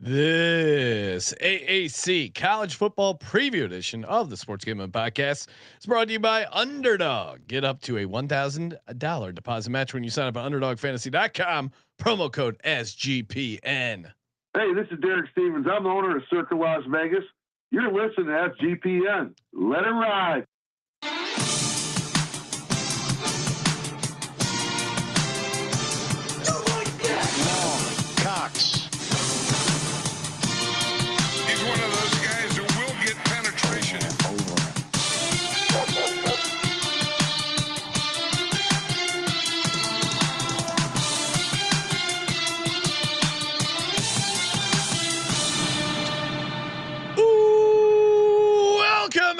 This AAC College Football Preview Edition of the Sports Gambling Podcast is brought to you by Underdog. Get up to a $1,000 deposit match when you sign up at UnderdogFantasy.com. Promo code SGPN. Hey, this is Derek Stevens. I'm the owner of Circa Las Vegas. You're listening to SGPN. Let it ride.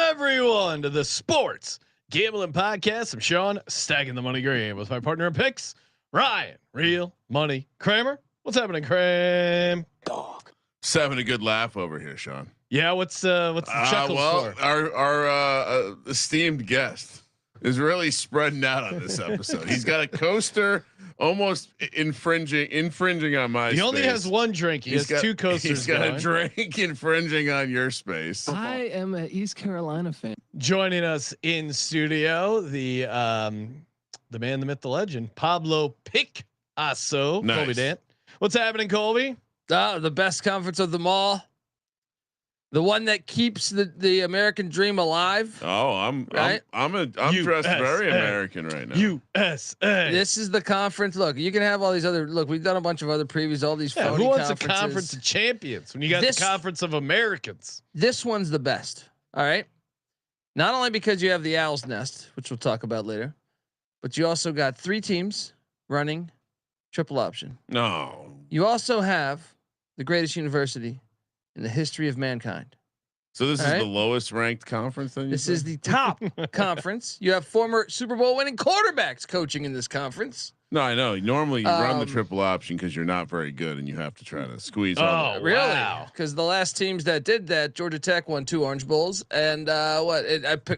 Everyone to the Sports Gambling Podcast. I'm Sean, stacking the money green with my partner in picks, Ryan, Real Money Kramer. What's happening, Cram? Dog. Just having a good laugh over here, Sean. Yeah, what's the chuckles for? Our esteemed guest is really spreading out on this episode. He's got a coaster almost infringing on my. He space. only has one drink. He has two coasters. He's got a drink infringing on your space. I am an East Carolina fan. Joining us in studio, the man, the myth, the legend, Pablo Picasso, nice. Colby Dant. What's happening, Colby? The best conference of them all. The one that keeps the American dream alive. Oh, I'm dressed very American right now. USA. This is the conference. Look, you can have all these other. Look, we've done a bunch of other previews. All these. Who wants a conference of champions when you got the conference of Americans? This one's the best. All right. Not only because you have the Owl's Nest, which we'll talk about later, but you also got 3 teams running triple option. No. You also have the greatest university in the history of mankind. So this is the lowest ranked conference. Then this is the top conference. You have former Super Bowl winning quarterbacks coaching in this conference. No, I know. Normally you run the triple option because you're not very good and you have to try to squeeze. Really? Because the last teams that did that, Georgia Tech won 2 Orange Bowls, and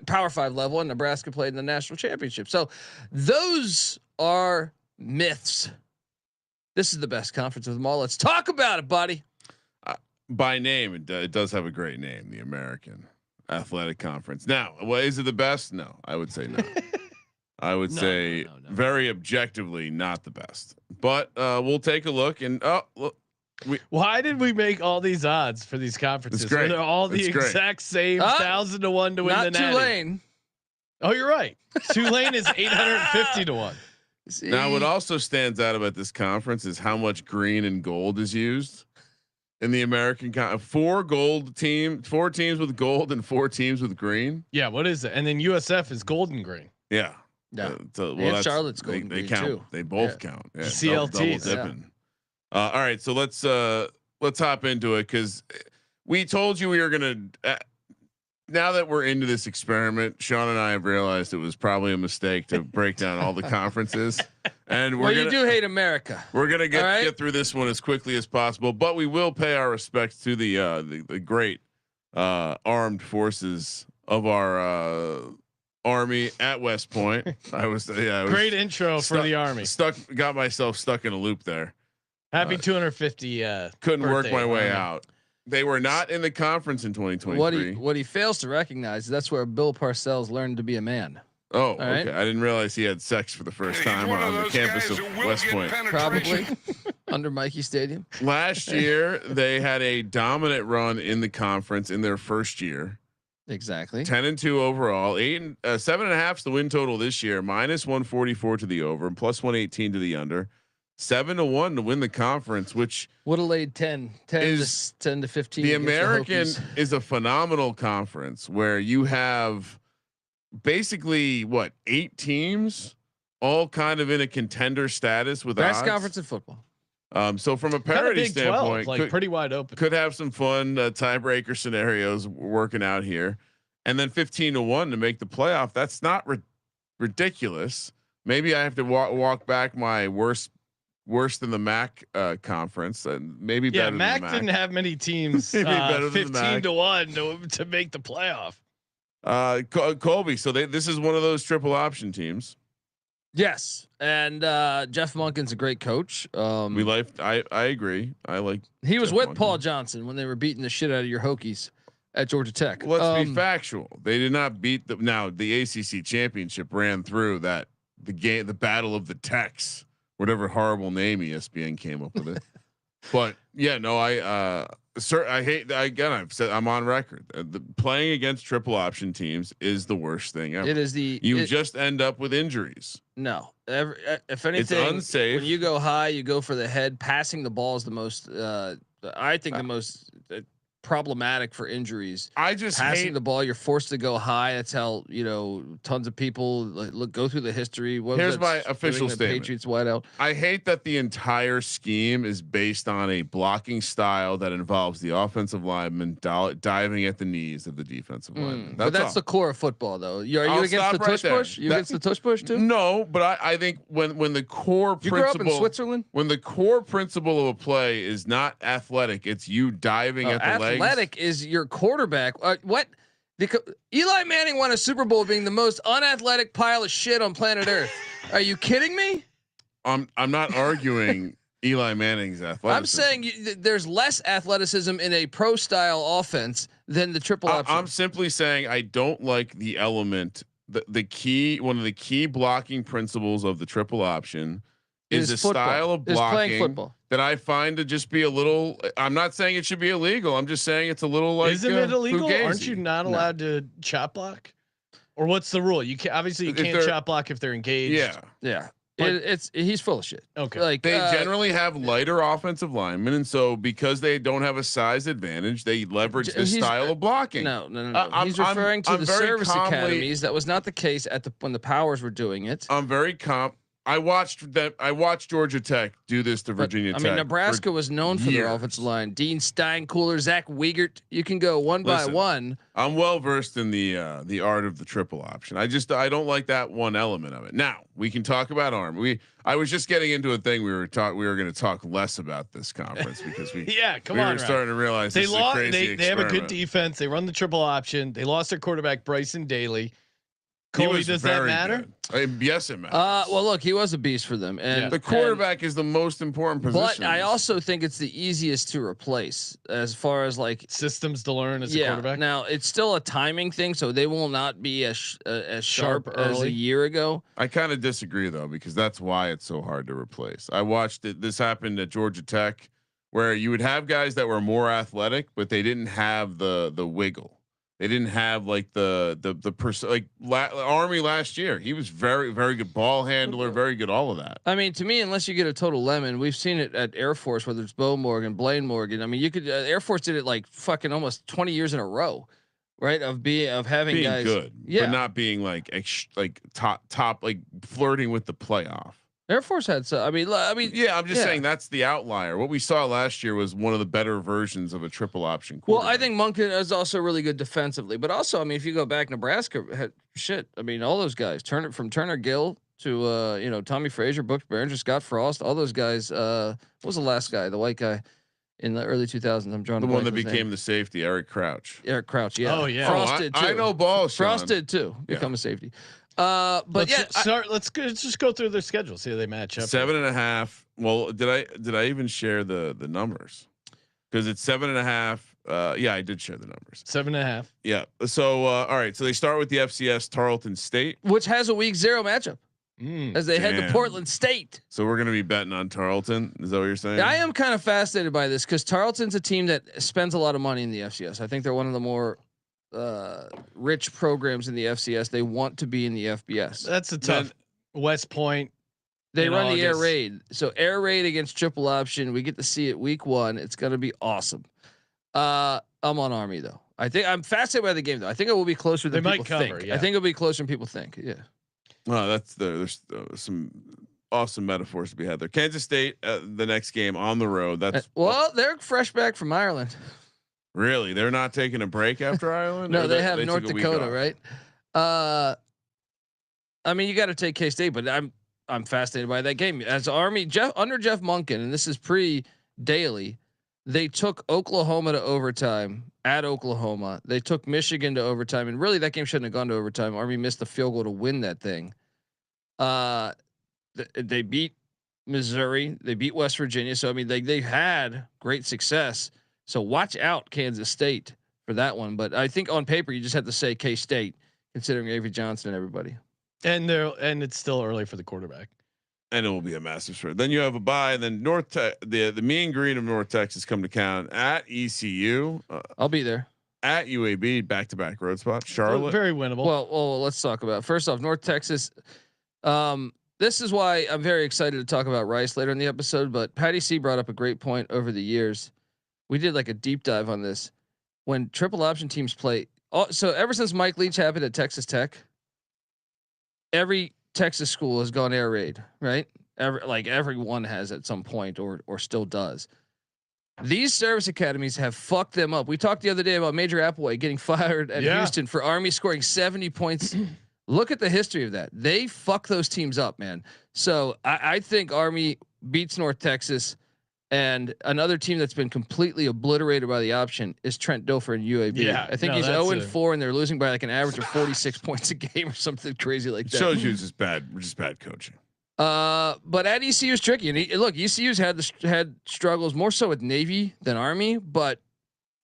Power 5 level, and Nebraska played in the national championship. So those are myths. This is the best conference of them all. Let's talk about it, buddy. By name, it does have a great name, the American Athletic Conference. Now, is it the best? No, I would say no. I would say very objectively not the best. But we'll take a look and look. Why did we make all these odds for these conferences? Great. They're all the exact same 1,000 to 1 to win the Natty. Tulane. Oh, you're right. Tulane is 850 to 1. See? Now, what also stands out about this conference is how much green and gold is used. In the American 4 teams with gold and 4 teams with green. Yeah, what is it? And then USF is gold and green. Yeah, and Charlotte's gold. They count. Too. They both count. Yeah, CLTs. Double dipping. All right, so let's hop into it because we told you we were gonna. Now that we're into this experiment, Sean and I have realized it was probably a mistake to break down all the conferences. And you do hate America. We're gonna get through this one as quickly as possible, but we will pay our respects to the great armed forces of our Army at West Point. Great intro for the Army. Got myself stuck in a loop there. Happy 250. Couldn't work my way out. They were not in the conference in 2023. What he fails to recognize is that's where Bill Parcells learned to be a man. Oh, okay. I didn't realize he had sex for the first time on the campus of West Point. Probably under Mikey Stadium. Last year, they had a dominant run in the conference in their first year. Exactly. 10-2 overall. 7.5 is the win total this year. -144 to the over and +118 to the under. 7-1 to win the conference, which would have laid 10 to 15. The American is a phenomenal conference where you have basically 8 teams all kind of in a contender status with best odds. Conference in football. So from a parity standpoint, 12, pretty wide open. Could have some fun tiebreaker scenarios working out here, and then 15-1 to make the playoff. That's not ridiculous. Maybe I have to walk back my worse than the MAC conference, and maybe better than MAC the MAC didn't have many teams 15 to 1 to make the playoff. Colby. So this is one of those triple option teams. Yes, and Jeff Monken's a great coach. We like. I agree. I like. He was Jeff with Monken. Paul Johnson when they were beating the shit out of your Hokies at Georgia Tech. Let's be factual. They did not beat the. Now the ACC championship ran through that the game, the Battle of the Techs, whatever horrible name ESPN came up with it. But yeah, no, I hate. Again, I've said I'm on record. Playing against triple option teams is the worst thing ever. It is you just end up with injuries. No, if anything, it's unsafe. When you go high, you go for the head. Passing the ball is the most. I think the most problematic for injuries. I just passing the ball. You're forced to go high. That's how tons of people go through the history. Here's my official statement. Patriots wide out. I hate that the entire scheme is based on a blocking style that involves the offensive lineman diving at the knees of the defensive lineman. But that's the core of football, though. Are you against the tush push? You against the tush push too? No, but I think when the core you principle, grew up in Switzerland, when the core principle of a play is not athletic, it's you diving at the legs. Athletic is your quarterback. What? Eli Manning won a Super Bowl being the most unathletic pile of shit on planet Earth. Are you kidding me? I'm not arguing Eli Manning's athleticism. I'm saying there's less athleticism in a pro style offense than the triple option. I'm simply saying I don't like the element. One of the key blocking principles of the triple option is a style of blocking that I find to just be a little. I'm not saying it should be illegal. I'm just saying it's a little like. Isn't it illegal? Fugazi. Aren't you not allowed to chop block? Or what's the rule? You can't. Obviously, you can't chop block if they're engaged. Yeah. He's full of shit. Okay. Like they generally have lighter offensive linemen, and so because they don't have a size advantage, they leverage this style of blocking. No. He's referring to the service academies. That was not the case when the Powers were doing it. I'm very I watched Georgia Tech do this to Virginia Tech. I mean, Nebraska was known for their offensive line. Dean Steinkooler, Zach Wiegert. You can go one by one. I'm well versed in the art of the triple option. I don't like that one element of it. Now we can talk about arm. I was just getting into a thing we were going to talk less about this conference because we were starting to realize they lost. They have a good defense. They run the triple option. They lost their quarterback Bryson Daly. Colby, does that matter? Yes, it matters. Well, look, he was a beast for them, and the quarterback is the most important position. But I also think it's the easiest to replace as far as like systems to learn as a quarterback. Now it's still a timing thing, so they will not be as sharp as a year ago. I kind of disagree though, because that's why it's so hard to replace. I watched it. This happened at Georgia Tech, where you would have guys that were more athletic, but they didn't have the wiggle. They didn't have like Army last year. He was very, very good ball handler, very good, all of that. I mean, to me, unless you get a total lemon, we've seen it at Air Force, whether it's Bo Morgan, Blaine Morgan. I mean, you could Air Force did it like fucking almost 20 years in a row, right? Of having being guys good, but not being like top, like flirting with the playoff. Air Force had so. I mean, yeah. I'm just saying that's the outlier. What we saw last year was one of the better versions of a triple option quarterback. Well, I think Monken is also really good defensively, but also, I mean, if you go back, Nebraska had shit. I mean, all those guys, from Turner Gill to Tommy Frazier, Brooks Behringer, Scott Frost, all those guys. What was the last guy, the white guy in the early 2000s? I'm drawing the one that became the safety, Eric Crouch. Eric Crouch, yeah. Oh yeah, Frost did too. I know ball. Frost did too. Become a safety. But let's just go through their schedule. See how they match up. 7.5. Well, did I even share the numbers? Because it's 7.5. Yeah, I did share the numbers. 7.5. Yeah. So all right. So they start with the FCS Tarleton State, which has a week 0 matchup as they head to Portland State. So we're gonna be betting on Tarleton. Is that what you're saying? I am kind of fascinated by this because Tarleton's a team that spends a lot of money in the FCS. I think they're one of the more rich programs in the FCS. They want to be in the FBS. That's a tough. West Point. They run the air raid. So air raid against triple option. We get to see it week 1. It's going to be awesome. I'm on Army though. I think I'm fascinated by the game though. I think it will be closer than people think. Yeah. I think it'll be closer than people think. Yeah. Well, there's some awesome metaphors to be had there. Kansas State, the next game on the road. They're fresh back from Ireland. Really? They're not taking a break after Ireland? No, they have North Dakota, right? I mean, you got to take K-State, but I'm fascinated by that game. As Army under Jeff Monken, and this is pre-Daly, they took Oklahoma to overtime at Oklahoma. They took Michigan to overtime, and really that game shouldn't have gone to overtime. Army missed the field goal to win that thing. they beat Missouri, they beat West Virginia. So I mean, they had great success. So watch out, Kansas State, for that one. But I think on paper you just have to say K-State, considering Avery Johnson and everybody. And it's still early for the quarterback. And it will be a massive spread. Then you have a bye, and then the mean green of North Texas come to town at ECU. I'll be there. At UAB, back-to-back road spot. Charlotte, Very winnable. Well, let's talk about first off North Texas. This is why I'm very excited to talk about Rice later in the episode. But Patty C brought up a great point over the years. We did like a deep dive on this when triple option teams play. So ever since Mike Leach happened at Texas Tech, every Texas school has gone air raid, right? Everyone has at some point or still does. These service academies have fucked them up. We talked the other day about Major Applewhite getting fired at Houston for Army scoring 70 points. Look at the history of that. They fuck those teams up, man. So I think Army beats North Texas, and another team that's been completely obliterated by the option is Trent Dilfer and UAB. Yeah, I think he's 0-4, and they're losing by like an average of 46 points a game or something crazy like that. Shows you just bad coaching. But at ECU is tricky, and look, ECU's had struggles more so with Navy than Army, but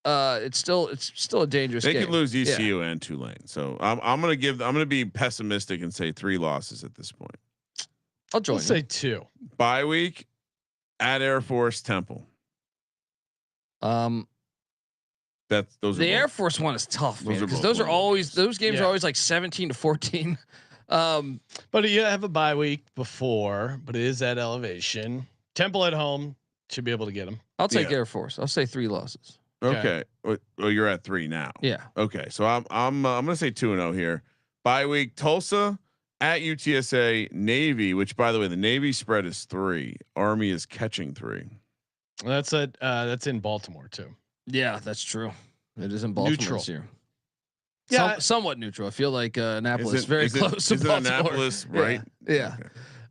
it's still a dangerous game. They could lose ECU and Tulane, so I'm gonna be pessimistic and say 3 losses at this point. I'll join. Let's say 2. Bye week at Air Force Temple. Those the Air Force one is tough, man, because those games are always like 17-14. But you have a bye week before, but it is at elevation. Temple at home should be able to get them. I'll take Air Force. I'll say 3 losses. Okay. Well, you're at 3 now. Yeah. Okay. So I'm gonna say 2-0 here. Bye week Tulsa at UTSA, Navy. Which, by the way, the Navy spread is 3. Army is catching 3. That's in Baltimore too. Yeah, that's true. It is in Baltimore this year. Yeah, somewhat neutral. I feel like Annapolis very close to Baltimore. Annapolis, right? Yeah.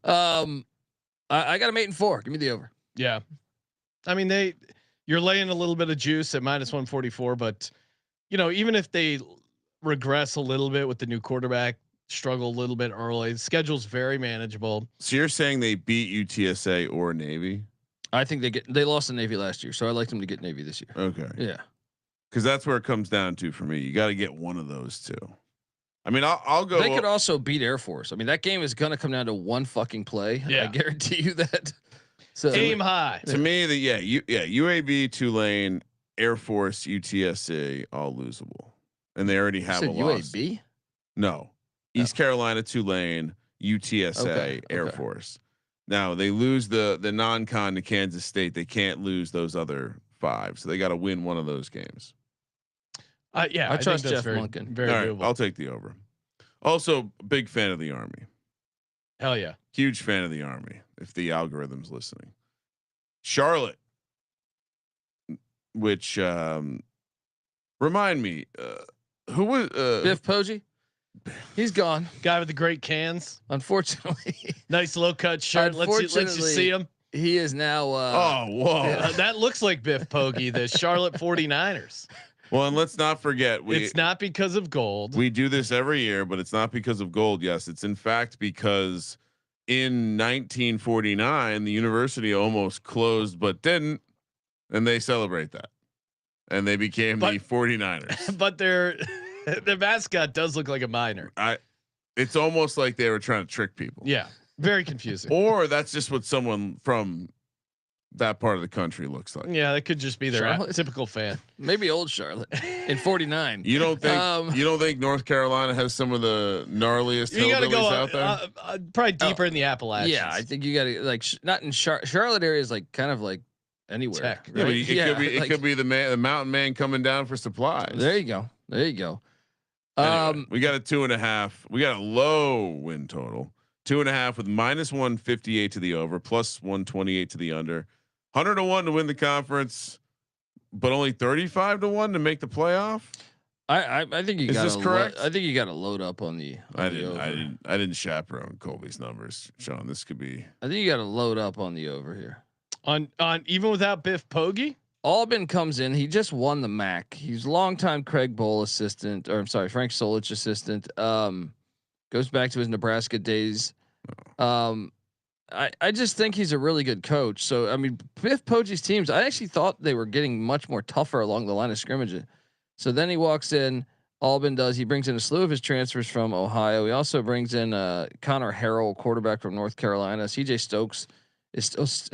Okay. I got them 8-4. Give me the over. Yeah. I mean, you're laying a little bit of juice at -144, but even if they regress a little bit with the new quarterback, struggle a little bit early, the schedule's very manageable. So you're saying they beat UTSA or Navy? I think they lost to Navy last year, so I like them to get Navy this year. Okay. Yeah. Because that's where it comes down to for me. You got to get one of those two. I mean, I'll go. They could also beat Air Force. I mean, that game is going to come down to one fucking play. Yeah. I guarantee you that. So Game high. To me, UAB, Tulane, Air Force, UTSA, all losable, and they already have a loss. UAB? No, East Carolina, Tulane, UTSA, Air Force. Now they lose the non-con to Kansas State. They can't lose those other 5, so they got to win one of those games. I trust think Jeff very, Monken. very All right, doable. I'll take the over. Also, big fan of the Army. Hell yeah. Huge fan of the Army. If the algorithm's listening, Charlotte, which remind me, who was Biff Poggi? He's gone. Guy with the great cans. Unfortunately, Nice low cut shirt. Let's you see him. He is now. oh, whoa! That looks like Biff Poggi, the Charlotte 49ers. Well, and let's not forget, it's not because of gold. We do this every year, but it's not because of gold. Yes, it's in fact because in 1949 the university almost closed but didn't, and they celebrate that, and they became the 49ers. But their mascot does look like a miner. It's almost like they were trying to trick people. Yeah, very confusing. Or that's just what someone from that part of the country looks like. Yeah, that could just be their Charlotte? typical fan. Maybe old Charlotte in 49. You don't think North Carolina has some of the gnarliest You got to go out there? Probably deeper in the Appalachians. Yeah, I think you got to like not in Charlotte area is like kind of like anywhere. Tech, Yeah, but right? it could be the mountain man coming down for supplies. There you go. Anyway, we got a 2.5. We got a low win total. 2.5 with -158 to the over, +128 to the under. 100-1 to win the conference, but only 35-1 to make the playoff. I think you got. Is this correct? I think you got to load up on the. I didn't chaperone Colby's numbers, Sean. This could be. I think you got to load up on the over here. On even without Biff Poggi. Albin comes in. He just won the MAC. He's longtime Craig Bowl assistant, or I'm sorry, Frank Solich assistant. Goes back to his Nebraska days. I just think he's a really good coach. So I mean, Biff Poggi's teams, I actually thought they were getting much more tougher along the line of scrimmage. So then he walks in. Albin does. He brings in a slew of his transfers from Ohio. He also brings in Connor Harrell, quarterback from North Carolina. C.J. Stokes is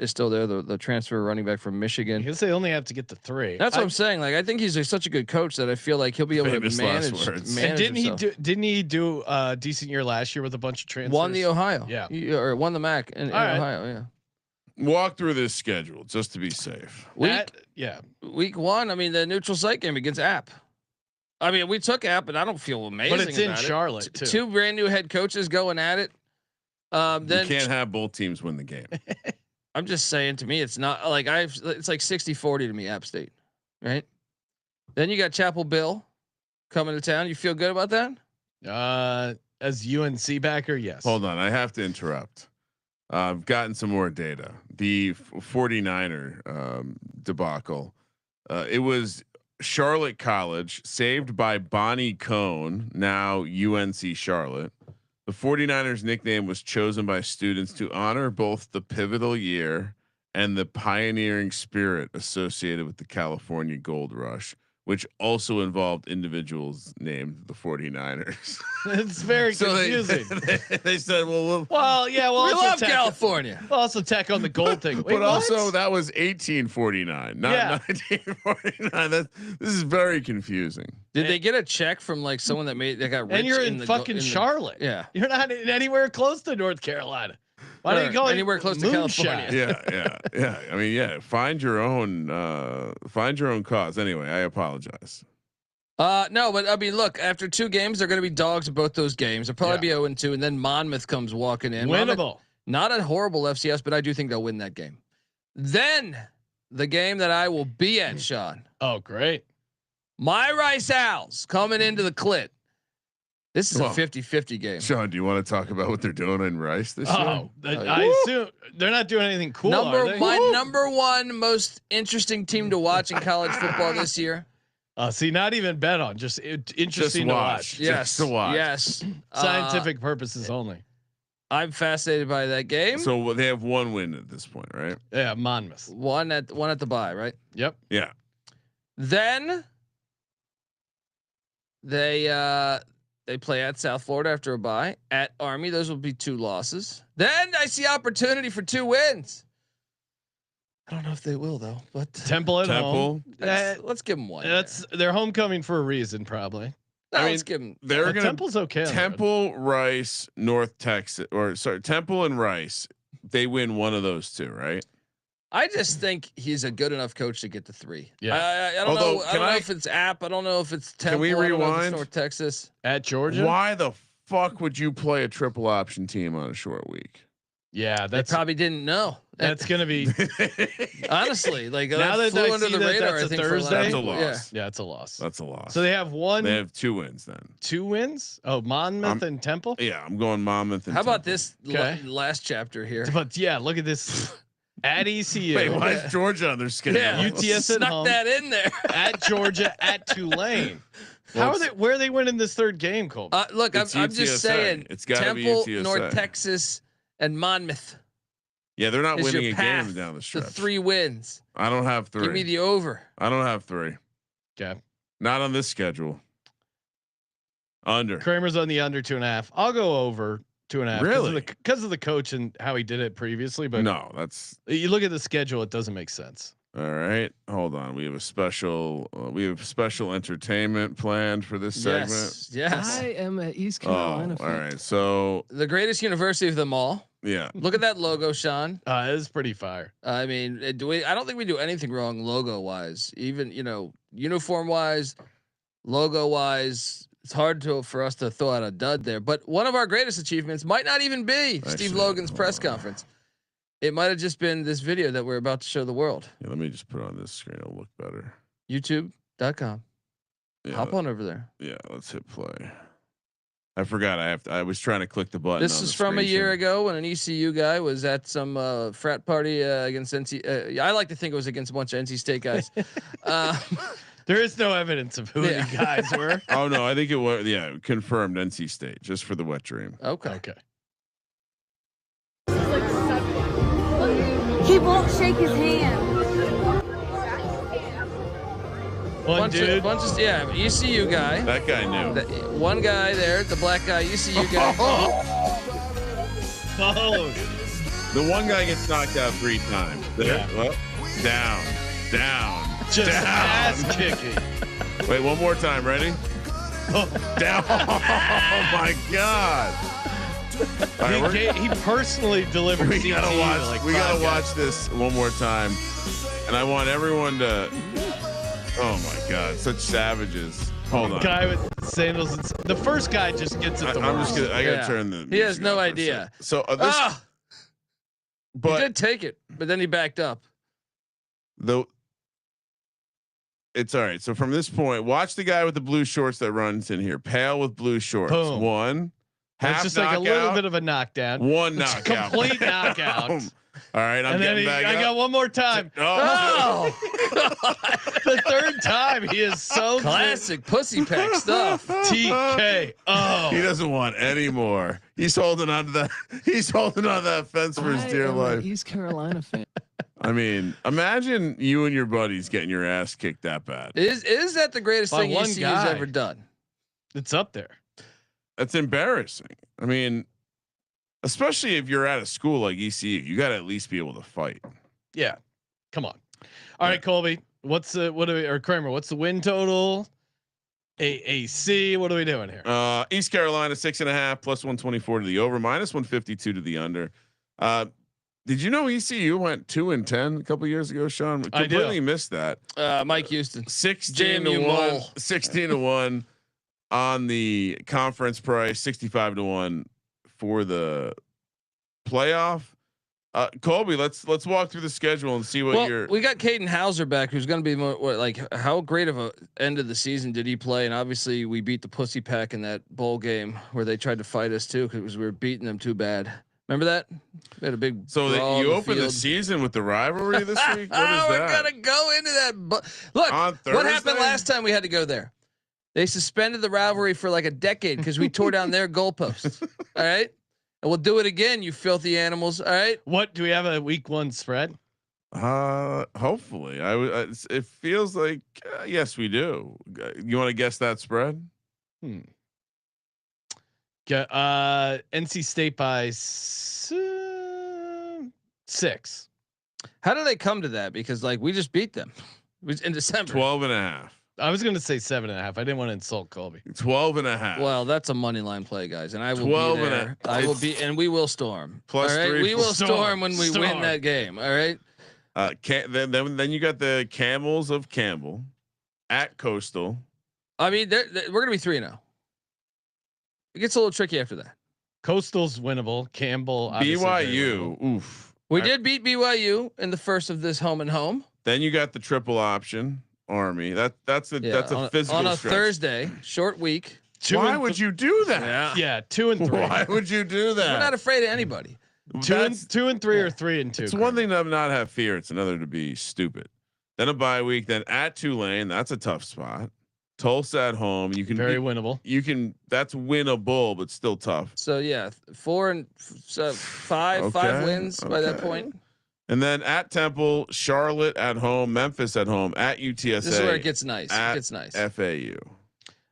still there. The transfer running back from Michigan. Because they only have to get to 3. That's what I'm saying. Like I think he's such a good coach that I feel like he'll be able Famous to last manage. words. And didn't himself. he do a decent year last year with a bunch of transfers? Won the Ohio, Yeah. or won the MAC in right. Ohio, yeah. Walk through this schedule just to be safe. Week 1, I mean the neutral site game against App. I mean we took App, and I don't feel amazing. But it's in about Charlotte it. too. 2 brand new head coaches going at it. Then You can't have both teams win the game. I'm just saying, to me, it's not like it's like 60-40 to me, App State, right? Then you got Chapel Bill coming to town. You feel good about that? As UNC backer, yes. Hold on, I have to interrupt. I've gotten some more data. The 49er debacle. It was Charlotte College, saved by Bonnie Cone, now UNC Charlotte. The 49ers nickname was chosen by students to honor both the pivotal year and the pioneering spirit associated with the California Gold Rush, which also involved individuals named the 49ers. It's very confusing. They said, "Well, we love California." We'll also tack on the gold thing, but also that was 1849, not 1949. This is very confusing. Did they get a check from like someone that got rich? And you're in fucking Charlotte. Yeah, you're not anywhere close to North Carolina. Why don't you call anywhere close to California? Yeah. I mean, find your own cause. Anyway, I apologize. No, but I mean, look, after 2 games, they're going to be dogs in both those games. They'll probably be 0-2, and then Monmouth comes walking in. Winnable. Not a horrible FCS, but I do think they'll win that game. Then the game that I will be at, Sean. Oh, great. My Rice Owls coming into the Clit. This is a 50-50 game. Sean, do you want to talk about what they're doing in Rice this year? I assume they're not doing anything cool. My number 1 most interesting team to watch in college football this year. See, not even bet on, just interesting to watch. Yes, to watch. Yes, Scientific purposes only. I'm fascinated by that game. So they have 1 win at this point, right? Yeah, Monmouth. One at the bye, right? Yep. Yeah. Then they play at South Florida after a bye. At Army, those will be 2 losses. Then I see opportunity for 2 wins. I don't know if they will though, but Temple at home. Let's give them 1. That's their homecoming for a reason, probably. No, I mean, let's give them. They're gonna Temple's okay. Temple, Rice, North Texas, Temple and Rice. They win one of those 2, right? I just think he's a good enough coach to get to 3. Yeah. I don't know. I don't know if it's App. I don't know if it's Temple. Can we I don't know if it's rewind? North Texas at Georgia. Why the fuck would you play a triple option team on a short week? Yeah, they probably didn't know. That's gonna be honestly like now that flew I under see the that radar. that's I a think Thursday. That's a loss. Yeah, it's a loss. That's a loss. So they have one. They have 2 wins then. 2 wins. Oh, Monmouth and Temple. Yeah, I'm going Monmouth. And How about Temple. this last chapter here? But yeah, look at this. At ECU. Wait, why is Georgia on their schedule? Yeah, UTSA snuck that in there. At Georgia, at Tulane. How are they? Where are they winning this 3rd game, Colby? Look, I'm just saying. It's got to be Temple, UTSA. North Texas, and Monmouth. Yeah, they're not is winning your a path game down the to stretch. 3 wins. I don't have 3. Give me the over. I don't have 3. Okay. Not on this schedule. Under. Kramer's on the under 2.5. I'll go over 2.5. Really? Because of the coach and how he did it previously. But no, that's. You look at the schedule; it doesn't make sense. All right, hold on. We have a special. We have special entertainment planned for this segment. Yes. I am at East Carolina. All right, so The greatest university of them all. yeah. Look at that logo, Sean. It is pretty fire. I mean, I don't think we do anything wrong logo wise. Even uniform wise, logo wise. It's hard for us to throw out a dud there. But one of our greatest achievements might not even be Steve Logan's press conference. It might have just been this video that we're about to show the world. Yeah, let me just put it on this screen. It'll look better. YouTube.com. Yeah, Hop on over there. Yeah, let's hit play. I forgot. I was trying to click the button. This is from a year ago when an ECU guy was at some frat party against NC. I like to think it was against a bunch of NC State guys. There is no evidence of who the guys were. Oh no, I think it was confirmed NC State just for the wet dream. Okay. Okay. This is like the He won't shake his hand. Bunch of ECU guy. That guy knew. One guy there, the black guy, ECU guy. Oh, the one guy gets knocked out 3 times. There, Yeah. well, down. just Down. ass kicking. Wait, one more time. Ready? Down. Oh my God. All right, He personally delivered. we CT gotta watch. like we 5 gotta guys. watch this one more time, and I want everyone to. Oh my God, such savages! Hold on. Guy with sandals. And, the first guy just gets it. I'm just gonna. I gotta Yeah. turn the. He has music no up for a idea. sec. So this, He but did take it, but then he backed up. it's all right. So from this point, watch the guy with the blue shorts that runs in here. Pale with blue shorts. Boom. One. It's Half just like a little knockout, bit of a knockdown. One It's a knockout. complete knockout. Boom. All right, I'm And then getting back I up. got one more time. Oh. The third time he is so Classic pussy pack stuff. TK. Oh, He doesn't want any more. He's holding on to that. He's holding on to that fence for his dear life. East Carolina fan. I mean, imagine you and your buddies getting your ass kicked that bad. Is that the greatest By thing one ECU's guy. ever done? it's up there. That's embarrassing. I mean, especially if you're at a school like ECU, you got to at least be able to fight. Yeah, come on. All right, Colby. Or Kramer? What's the win total? AAC. What are we doing here? East Carolina 6.5 plus 124 to the over, minus 152 to the under. Did you know ECU went 2-10 a couple years ago, Sean? Completely missed that. Mike Houston. 16 to JMU 1, mole. 16 to 1 on the conference price, 65 to 1 for the playoff. Colby, let's walk through the schedule and see what you're. We got Caden Hauser back, who's going to be more like how great of a end of the season did he play? And obviously, we beat the Pussy Pack in that bowl game where they tried to fight us too because we were beating them too bad. Remember that? We had a big. So brawl you in opened the field. season with the rivalry this week. What is We're that? gonna go into that. Look, On what happened Thursday? last time we had to go there? They suspended the rivalry for like a decade because we tore down their goalposts. All right, and we'll do it again, you filthy animals. All right. What do we have a week 1 spread? Hopefully, it feels like yes, we do. You want to guess that spread? Get NC State by 6. How do they come to that? Because like we just beat them. It was in December. 12.5. I was gonna say 7.5. I didn't want to insult Colby. 12.5. Well, that's a money line play, guys, and I will 12 be and there. a- I will be, and we will storm. Plus all right, 3 we for will storm. storm when we Storm. win that game. All right. Then you got the Camels of Campbell at Coastal. I mean, we're gonna be 3-0. It gets a little tricky after that. Coastal's winnable. Campbell. obviously very winnable. BYU. Oof. We did beat BYU in the first of this home and home. Then you got the triple option Army. That's a physical on a stretch. Thursday, short week. Why would you do that? Yeah, 2 and 3. Why would you do that? We're not afraid of anybody. 2 and 3 or 3 and 2. It's one thing to not have fear. It's another to be stupid. Then a bye week. Then at Tulane, that's a tough spot. Tulsa at home. You can very winnable. You can. That's winnable, but still tough. So yeah, 4 and 5 wins by that point. And then at Temple, Charlotte at home, Memphis at home, at UTSA. This is where it gets nice. at It gets nice. FAU.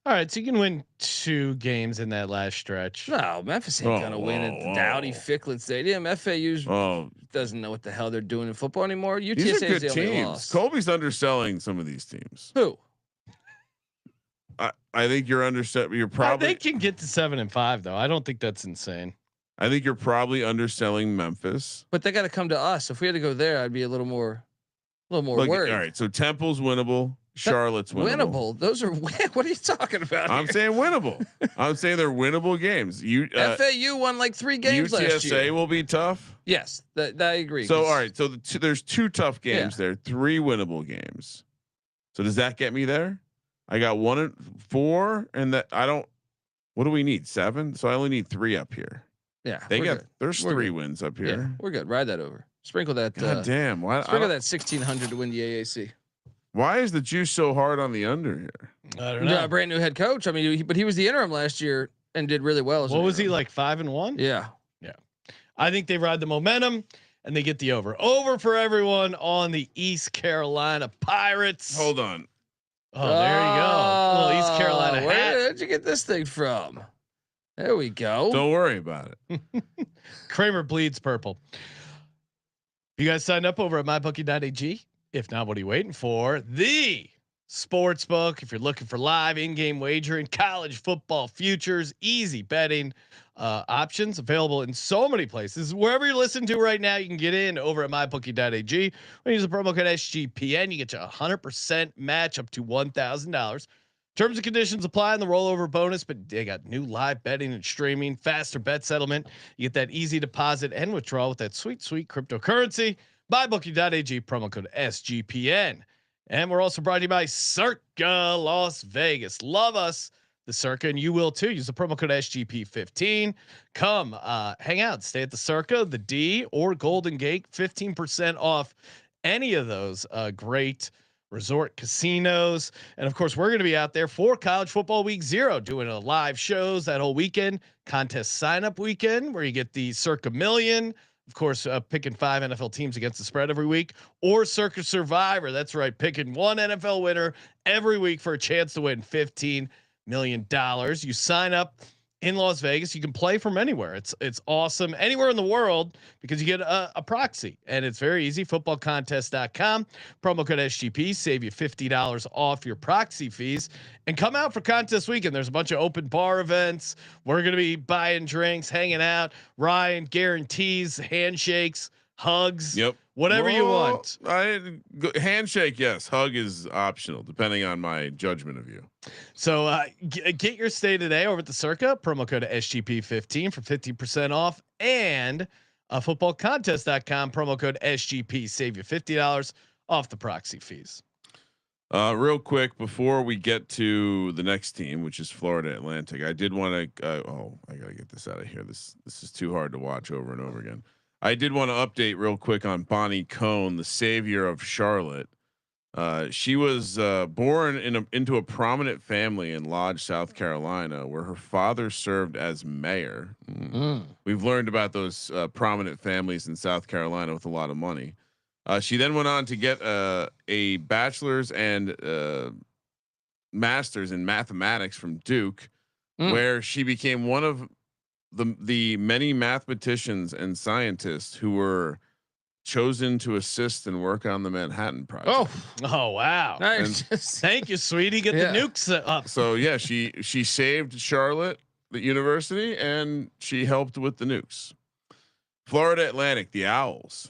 All right, so you can win 2 games in that last stretch. No, Memphis ain't gonna win at the Dowdy Ficklin Stadium. FAU's doesn't know what the hell they're doing in football anymore. UTSA These are is good the only teams. loss. Colby's underselling some of these teams. Who? I think you're You're probably. They can get to 7 and 5 though. I don't think that's insane. I think you're probably underselling Memphis. But they got to come to us. If we had to go there, I'd be a little more Look, worried. all right, so Temple's winnable. Charlotte's winnable. Those are what are you talking about? I'm saying winnable. I'm saying they're winnable games. FAU won like 3 games last year. UTSA will be tough. Yes, that I agree. So all right, so there's 2 tough games there, 3 winnable games. So does that get me there? I got 1 and 4, and that I don't. What do we need? 7. So I only need 3 up here. Yeah, There's We're 3 good. wins up Yeah, here. we're good. Ride that over. Sprinkle that. God damn! Why? Sprinkle that 1600 to win the AAC. Why is the juice so hard on the under here? I don't know. Brand new head coach. I mean, but he was the interim last year and did really well. What was he like 5 and 1? Yeah. I think they ride the momentum. and they get the over. Over for everyone on the East Carolina Pirates. Hold on. Oh, there you go. Little East Carolina hat. Where did you get this thing from? There we go. Don't worry about it. Kramer bleeds purple. You guys signed up over at mybookie.ag? If not, what are you waiting for? The sports book. If you're looking for live in-game wagering, college football futures, easy betting options available in so many places. Wherever you're listening to right now, you can get in over at mybookie.ag. When you use the promo code SGPN, you get you 100% match up to $1,000. Terms and conditions apply in the rollover bonus, but they got new live betting and streaming, faster bet settlement. You get that easy deposit and withdrawal with that sweet, sweet cryptocurrency. MyBookie.ag, promo code SGPN. And we're also brought to you by Circa Las Vegas. Love us, the Circa, and you will too. Use the promo code SGP15. Come hang out, stay at the Circa, the D, or Golden Gate. 15% off any of those great resort casinos. And of course, we're going to be out there for College Football Week 0, doing a live shows that whole weekend, contest sign up weekend where you get the Circa Million. Of course, picking 5 NFL teams against the spread every week, or Circa Survivor. That's right, picking one NFL winner every week for a chance to win $15 million. You sign up in Las Vegas. You can play from anywhere. It's awesome anywhere in the world because you get a proxy, and it's very easy. Footballcontest.com, promo code SGP, save you $50 off your proxy fees, and come out for contest weekend. There's a bunch of open bar events. We're going to be buying drinks, hanging out. Ryan guarantees handshakes, hugs, whatever you want. Handshake, yes. Hug is optional, depending on my judgment of you. So get your stay today over at the Circa, promo code SGP15 for 50% off, and footballcontest.com, promo code SGP, save you $50 off the proxy fees. Real quick before we get to the next team, which is Florida Atlantic, I did want to. I gotta get this out of here. This is too hard to watch over and over again. I did want to update real quick on Bonnie Cone, the savior of Charlotte. She was born into a prominent family in Lodge, South Carolina, where her father served as mayor. We've learned about those prominent families in South Carolina with a lot of money. She then went on to get a bachelor's and master's in mathematics from Duke, where she became one of the many mathematicians and scientists who were chosen to assist and work on the Manhattan Project. Oh wow! Nice. Thank you, sweetie. Get the nukes up. So yeah, she saved Charlotte, the university, and she helped with the nukes. Florida Atlantic, the Owls.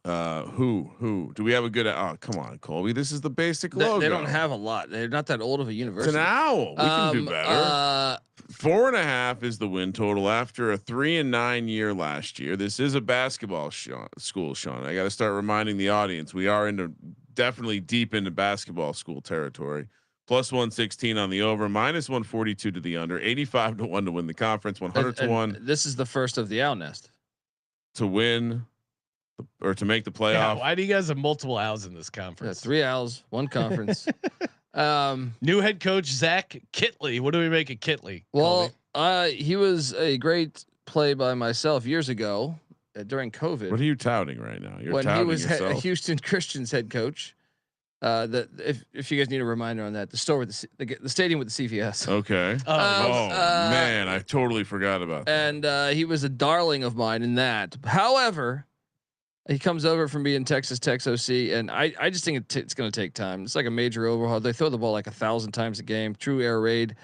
Who do we have a good? Oh, come on, Colby. This is the basic logo. They don't have a lot. They're not that old of a university. It's an owl. We can do better. 4.5 is the win total after a 3-9 year last year. This is a basketball school, Sean. I got to start reminding the audience we are definitely deep into basketball school territory. Plus 116 on the over, minus 142 to the under, 85 to 1 to win the conference, 100 to 1. This is the first of the owl nest to win. Or to make the playoff. Yeah, why do you guys have multiple owls in this conference? 3 owls, 1 conference. New head coach Zach Kitley. What do we make of Kitley? Well, he was a great play by myself years ago during COVID. What are you touting right now? You're when touting he was yourself. Houston Christian's head coach. If you guys need a reminder on that, the store with the stadium with the CVS. Okay. Man, I totally forgot about that. And he was a darling of mine in that. However, he comes over from being Texas Tech's OC, and I just think it's going to take time. It's like a major overhaul. They throw the ball like 1,000 times a game, true air raid,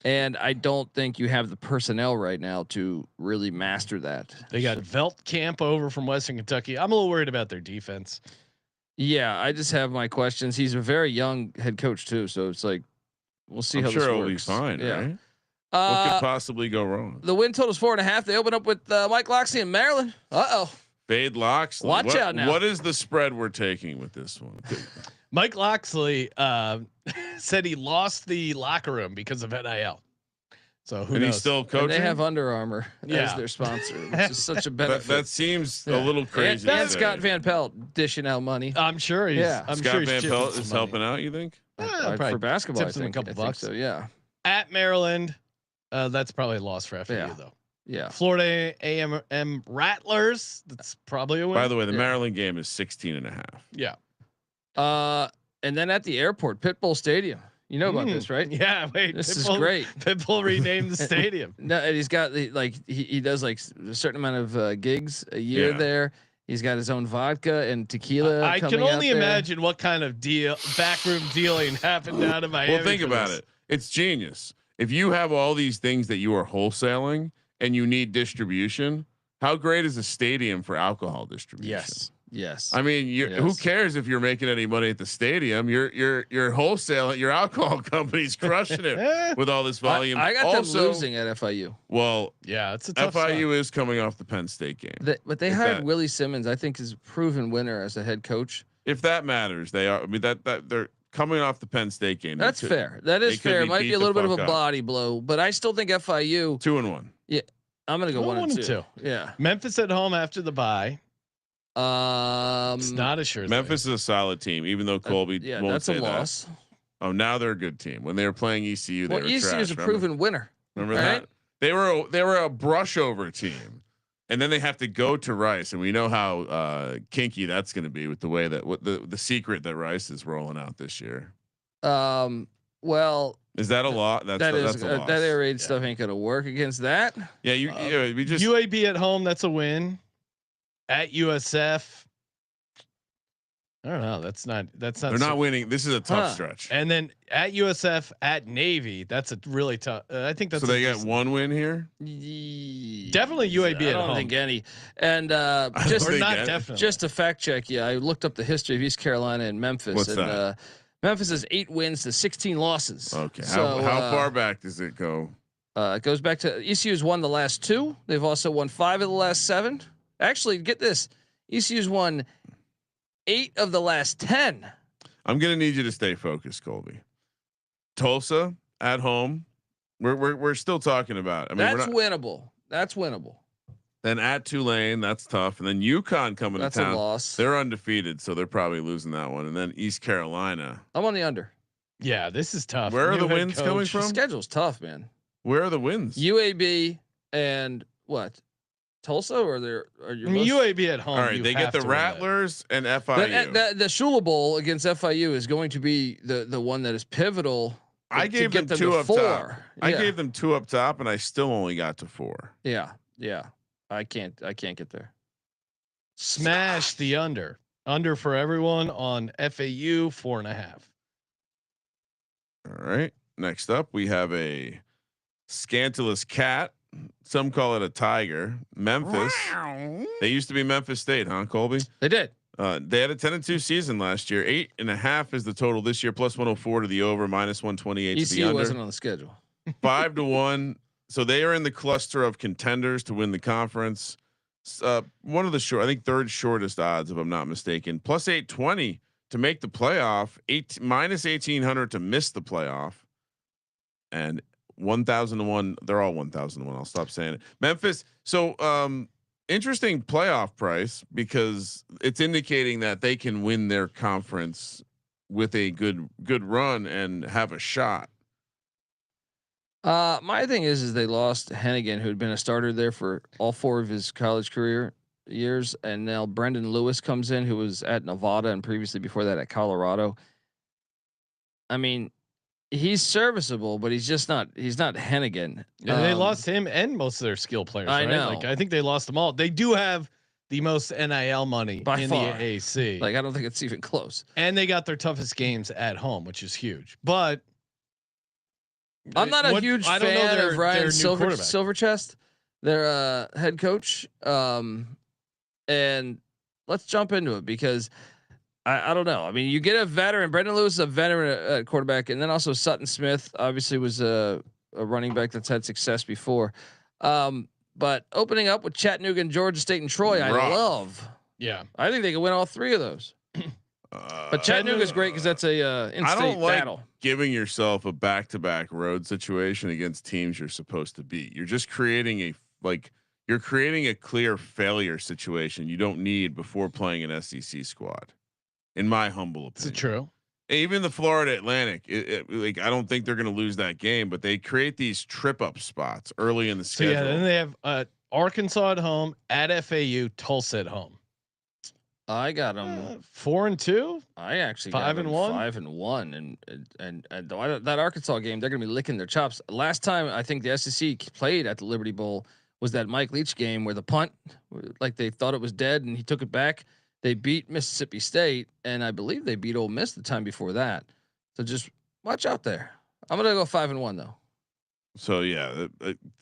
and I don't think you have the personnel right now to really master that. They got Veltkamp over from Western Kentucky. I'm a little worried about their defense. Yeah, I just have my questions. He's a very young head coach too, so it's like we'll see how this works. It'll be fine. Yeah. Right? What could possibly go wrong? The win total is 4.5. They open up with Mike Loxley in Maryland. Fade Loxley. Watch out now. What is the spread we're taking with this one? Mike Loxley said he lost the locker room because of NIL. So who knows? He's still coaching. And they have Under Armour as their sponsor, which is such a benefit. That seems a little crazy. And Scott Van Pelt dishing out money. I'm sure he's. Yeah. I'm Scott sure Van Pelt is helping out. You think? For basketball, tips him a couple bucks. So yeah. At Maryland, that's probably a loss for FAU though. Yeah. Florida A&M Rattlers. That's probably a win. By the way, the Yeah. Maryland game is 16.5. Yeah. And then at the airport, Pitbull Stadium. You know about this, right? Yeah. Wait. This is great. Pitbull renamed the stadium. No, and he's got he does like a certain amount of gigs a year there. He's got his own vodka and tequila. I can only imagine what kind of backroom dealing happened down in Miami. Well, think about it. It's genius. If you have all these things that you are wholesaling and you need distribution, how great is a stadium for alcohol distribution? Yes. Yes. I mean, who cares if you're making any money at the stadium? You're wholesale. Your alcohol company's crushing it with all this volume. I got them losing at FIU. Well, yeah, it's a tough FIU is coming off the Penn State game, but they hired Willie Simmons. I think is a proven winner as a head coach. If that matters, they are. I mean that they're coming off the Penn State game. That's fair. That is fair. It might be a little bit of a body blow, but I still think FIU 2-1. Yeah, I'm gonna go 1-2. Yeah, Memphis at home after the bye. It's not a sure. Memphis is a solid team, even though Colby won't that's say a loss. that. Oh, now they're a good team. When they were playing ECU, well, ECU is a proven winner. Remember that? They were a brush over team, and then they have to go to Rice, and we know how kinky that's going to be with the way that the secret that Rice is rolling out this year. Well, is that a lot? That's a loss. That air raid stuff ain't going to work against that. Yeah, we just UAB at home. That's a win. At USF, I don't know. That's not. They're not winning. This is a tough stretch. And then at USF at Navy, that's a really tough. I think that's. So they got one win here. Definitely UAB at home. I don't think any. And just to fact check, I looked up the history of East Carolina and Memphis. What's that? Memphis has 8 wins to 16 losses. Okay. So how far back does it go? It goes back to ECU's won the last 2. They've also won 5 of the last 7. Actually, get this: ECU's won 8 of the last 10. I'm gonna need you to stay focused, Colby. Tulsa at home. We're still talking about. I mean, that's winnable. That's winnable. Then at Tulane, that's tough. And then UConn coming to town. That's a loss. They're undefeated, so they're probably losing that one. And then East Carolina. I'm on the under. Yeah, this is tough. Where are the wins coming from? The schedule's tough, man. Where are the wins? UAB and what? Tulsa or UAB at home. All right, they get the Rattlers and FIU. The Shula Bowl against FIU is going to be the one that is pivotal. I gave them 2 up top. I gave them 2 up top, and I still only got to 4. Yeah. I can't get there. Smash the under for everyone on FAU 4.5. All right. Next up, we have a scandalous cat. Some call it a tiger. Memphis. They used to be Memphis State, huh, Colby? They did. They had a 10-2 season last year. 8.5 is the total this year. Plus 104 to the over. Minus 128 to the under. wasn't on the schedule. 5-1. So they are in the cluster of contenders to win the conference. One of the short, I think 3rd shortest odds, if I'm not mistaken. Plus 820 to make the playoff. Minus 1800 to miss the playoff. And 1,001. They're all 1,001. I'll stop saying it. Memphis. So interesting playoff price because it's indicating that they can win their conference with a good run and have a shot. My thing is they lost Hennigan, who had been a starter there for all 4 of his college career years, and now Brendan Lewis comes in, who was at Nevada and previously before that at Colorado. I mean, he's serviceable, but he's not Hennigan. Yeah, they lost him and most of their skill players. I know. Like, I think they lost them all. They do have the most NIL money by in far. the AAC. Like, I don't think it's even close. And they got their toughest games at home, which is huge. But I'm not a huge fan of Ryan Silverchest, their head coach. And let's jump into it because I don't know. I mean, you get a veteran. Brendan Lewis is a veteran quarterback, and then also Sutton Smith obviously was a running back that's had success before. But opening up with Chattanooga and Georgia State and Troy, I love. Yeah, I think they can win all 3 of those. But Chattanooga's great because that's a in-state battle. Giving yourself a back-to-back road situation against teams you're supposed to beat. You're just creating a clear failure situation you don't need before playing an SEC squad. In my humble opinion. Is it true? Even the Florida Atlantic, like I don't think they're going to lose that game, but they create these trip up spots early in the So schedule. yeah, then they have Arkansas at home, at FAU, Tulsa at home. I got them 4-2. I actually 5-1, 5-1, and that Arkansas game, they're gonna be licking their chops. Last time I think the SEC played at the Liberty Bowl was that Mike Leach game where the punt, like they thought it was dead and he took it back. They beat Mississippi State, and I believe they beat Ole Miss the time before that. So just watch out there. I'm gonna go 5-1 though. So yeah,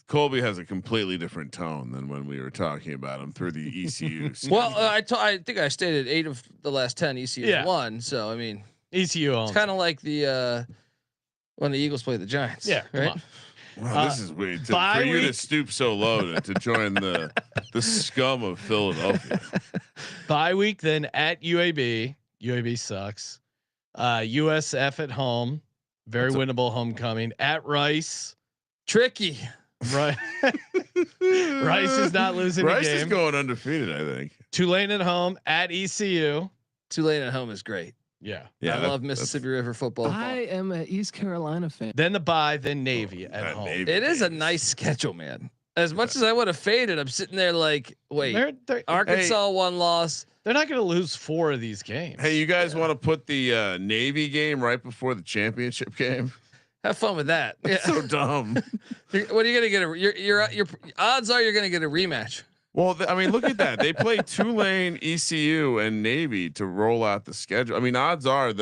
Colby has a completely different tone than when we were talking about him through the ECU. Well, I think I stated 8 of the last 10 ECU won. So I mean, ECU owns. It's kind of like the when the Eagles play the Giants. Yeah, right. Wow, this is weird. For you to stoop so low to join the scum of Philadelphia. Bye week, then at UAB. UAB sucks. USF at home, very winnable homecoming. At Rice, tricky. Right. Rice is not losing. Rice a game. is going undefeated, I think. Tulane at home, at ECU. Tulane at home is great. Yeah, I love Mississippi River football. I am an East Carolina fan. Then the bye, then Navy at home. Navy it is a nice schedule, man. As much as I would have faded, I'm sitting there like, wait, Arkansas 1 loss. They're not going to lose 4 of these games. Hey, you guys want to put the Navy game right before the championship game? Have fun with that. That's so dumb. What are you gonna get? Your odds are you're gonna get a rematch. Well, I mean, look at that. They play Tulane, ECU, and Navy to roll out the schedule. I mean, odds are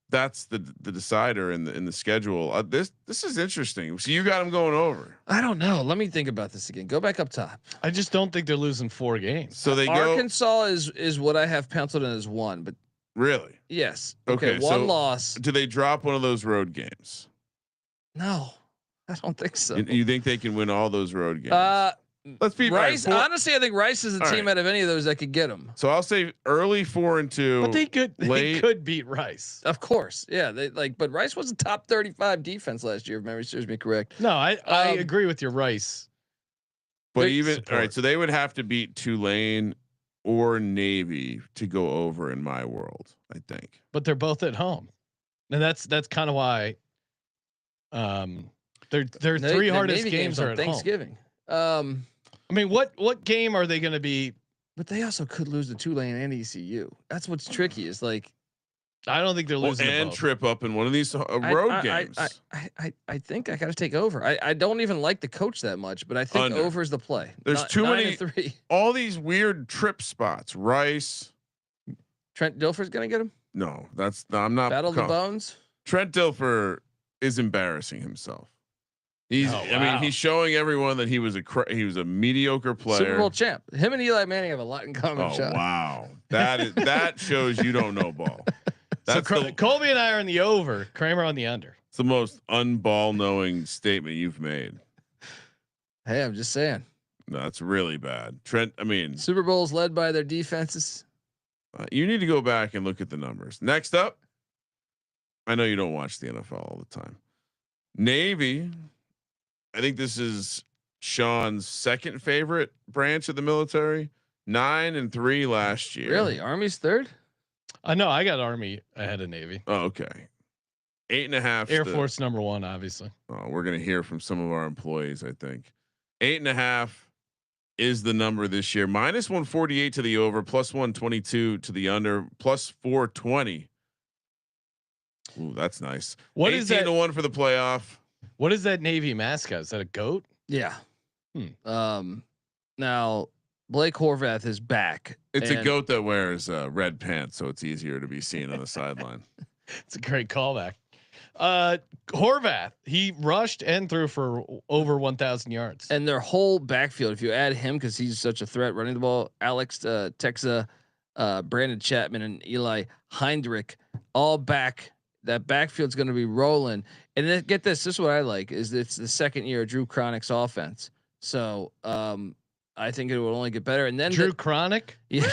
that's the decider in the schedule. This is interesting. So you got them going over. I don't know. Let me think about this again. Go back up top. I just don't think they're losing 4 games. So they Arkansas is what I have penciled in as 1, but really, yes. Okay, one so loss. Do they drop one of those road games? No, I don't think so. You think they can win all those road games? Let's be Rice. Honestly, I think Rice is a team right. out of any of those that could get them. So I'll say early 4-2. But they could beat Rice. Of course, yeah. But Rice was a top 35 defense last year. If memory serves me correct. No, I agree with your Rice. But all right, so they would have to beat Tulane or Navy to go over in my world, I think. But they're both at home, and that's kind of why. Their 3 hardest games are at Thanksgiving. I mean, what game are they going to be? But they also could lose to Tulane and ECU. That's what's tricky. Is like, I don't think they're losing and trip up in one of these road games. I think I got to take over. I don't even like the coach that much, but I think over is the play. There's too many. 3. All these weird trip spots. Rice. Trent Dilfer's gonna get him. No, I'm not. Battle the bones. Trent Dilfer is embarrassing himself. I mean, he's showing everyone that he was a mediocre player. Super Bowl champ. Him and Eli Manning have a lot in common. Oh wow, that shows you don't know ball. That's Colby and I are in the over. Kramer on the under. It's the most unball knowing statement you've made. Hey, I'm just saying. No, that's really bad. Trent. I mean, Super Bowls led by their defenses. You need to go back and look at the numbers. Next up, I know you don't watch the NFL all the time. Navy. I think this is Sean's second favorite branch of the military. 9-3 last year. Really, Army's 3rd? I know. I got Army ahead of Navy. Oh, okay. 8.5. Air Force number 1, obviously. Oh, we're gonna hear from some of our employees. I think 8.5 is the number this year. -148 to the over, +122 to the under, +420. Ooh, that's nice. What is that? 18-1 for the playoff. What is that Navy mascot? Is that a goat? Yeah. Now Blake Horvath is back. It's a goat that wears red pants, so it's easier to be seen on the sideline. It's a great callback. Horvath, he rushed and threw for over 1,000 yards. And their whole backfield, if you add him, because he's such a threat running the ball, Alex Texa, Brandon Chapman, and Eli Heinrich, all back. That backfield's going to be rolling. And then get this. This is what I like. Is it's the second year of Drew Cronick's offense. So I think it will only get better. And then Drew Cronick, yeah.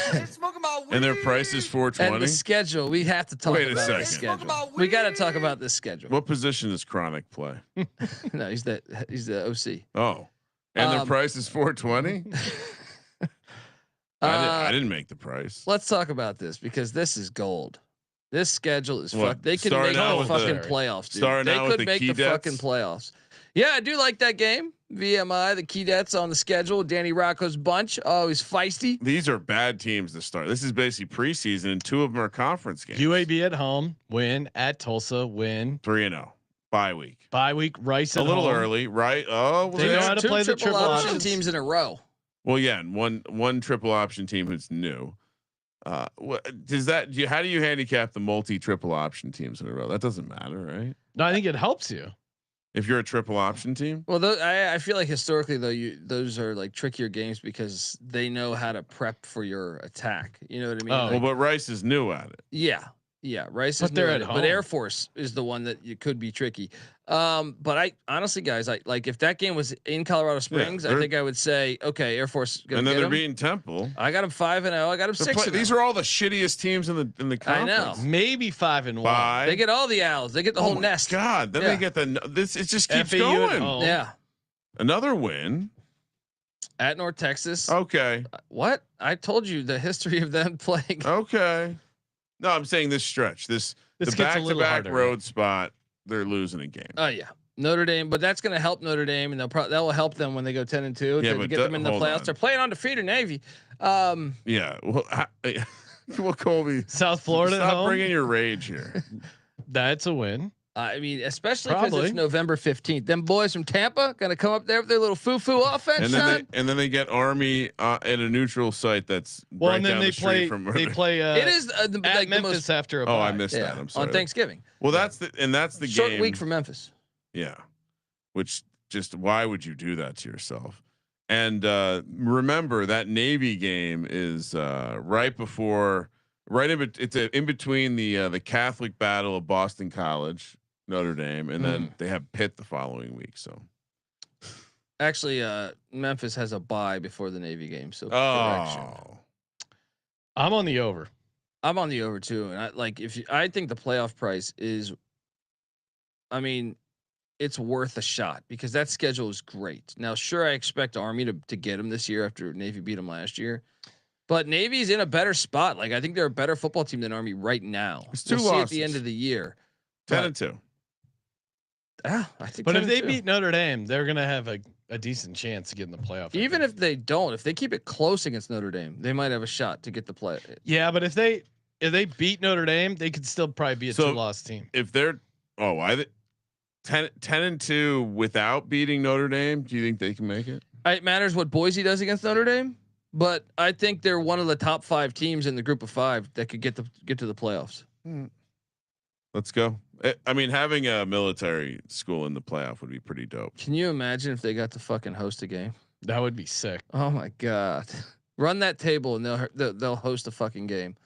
And their price is 420. And the schedule. We have to talk about the schedule. We got to talk about this schedule. What position does Cronick play? No, he's the OC. Oh, and their price is 420. I didn't make the price. Let's talk about this because this is gold. This schedule is What, fuck. They could starting make out the with fucking the- playoffs, dude. starting They out with could the make the Keydets? fucking playoffs. Yeah, I do like that game. VMI, the Keydets on the schedule. Danny Rocco's bunch. Oh, he's feisty. These are bad teams to start. This is basically preseason, and 2 of them are conference games. UAB at home, win at Tulsa, win 3-0 bye week. bye week. Rice A at little home. early, right? Oh, well, They know there- how to Two play the triple option options. teams in a row. well, yeah, and one triple option team who's new. Does that? How do you handicap the multi triple option teams in a row? That doesn't matter, right? No, I think it helps you. If you're a triple option team, Well, I feel like historically though, those are like trickier games because they know how to prep for your attack. You know what I mean? Oh. well, but Rice is new at it. Yeah. Rice But is they're new at it, home. but Air Force is the one that you could be tricky. But I honestly, guys, I like if that game was in Colorado Springs, I think I would say, okay, Air Force. Gonna And then get they're 'em. beating Temple. I got them 5-0. I got them 6. These are all the shittiest teams in the I know. conference. Maybe 5-1. Five. They get all the owls. They get the Oh whole my nest. God, then Yeah. they get this. It just keeps FAU at going. home. Yeah. Another win. At North Texas. Okay. What? I told you the history of them playing. Okay. No, I'm saying this stretch. This The gets a back to little back harder. road spot. They're losing a game. Oh yeah, Notre Dame, but that's going to help Notre Dame, and that will help them when they go 10-2 Yeah, to but get them in the hold playoffs. on. They're playing undefeated Navy. Yeah. Well, well, Colby, South Florida at stop home. bringing your rage here. That's a win. I mean, especially because Probably. it's November 15th. Them boys from Tampa going to come up there with their little foo-foo offense, son. And then they get Army at a neutral site that's Well, right and then down they the street play. from. They play. It is at like Memphis the most after a Oh, I bye. missed that. I'm sorry. on Thanksgiving. Well, that's the Short game. week for Memphis. Yeah. Which just why would you do that to yourself? And remember that Navy game is right before, it's in between the Catholic battle of Boston College, Notre Dame, and then they have Pitt the following week. So Actually, Memphis has a bye before the Navy game. So correction. I'm on the over. I'm on the over too, and I think the playoff price is. I mean, it's worth a shot because that schedule is great. Now, sure, I expect Army to get them this year after Navy beat them last year, but Navy's in a better spot. Like I think they're a better football team than Army right now. It's 2 we'll see at the losses. end of the year. 10-2. I think. But if they 10-2. beat Notre Dame, they're gonna have a decent chance to get in the playoff. I Even think. if they don't, if they keep it close against Notre Dame, they might have a shot to get the play. Yeah, but if they beat Notre Dame, they could still probably be a 2-loss team. If they're 10-2 without beating Notre Dame, do you think they can make it? It matters what Boise does against Notre Dame, but I think they're one of the top 5 teams in the group of 5 that could get to the playoffs. Let's go. I mean, having a military school in the playoff would be pretty dope. Can you imagine if they got to fucking host a game? That would be sick. Oh my god! Run that table and they'll host a fucking game.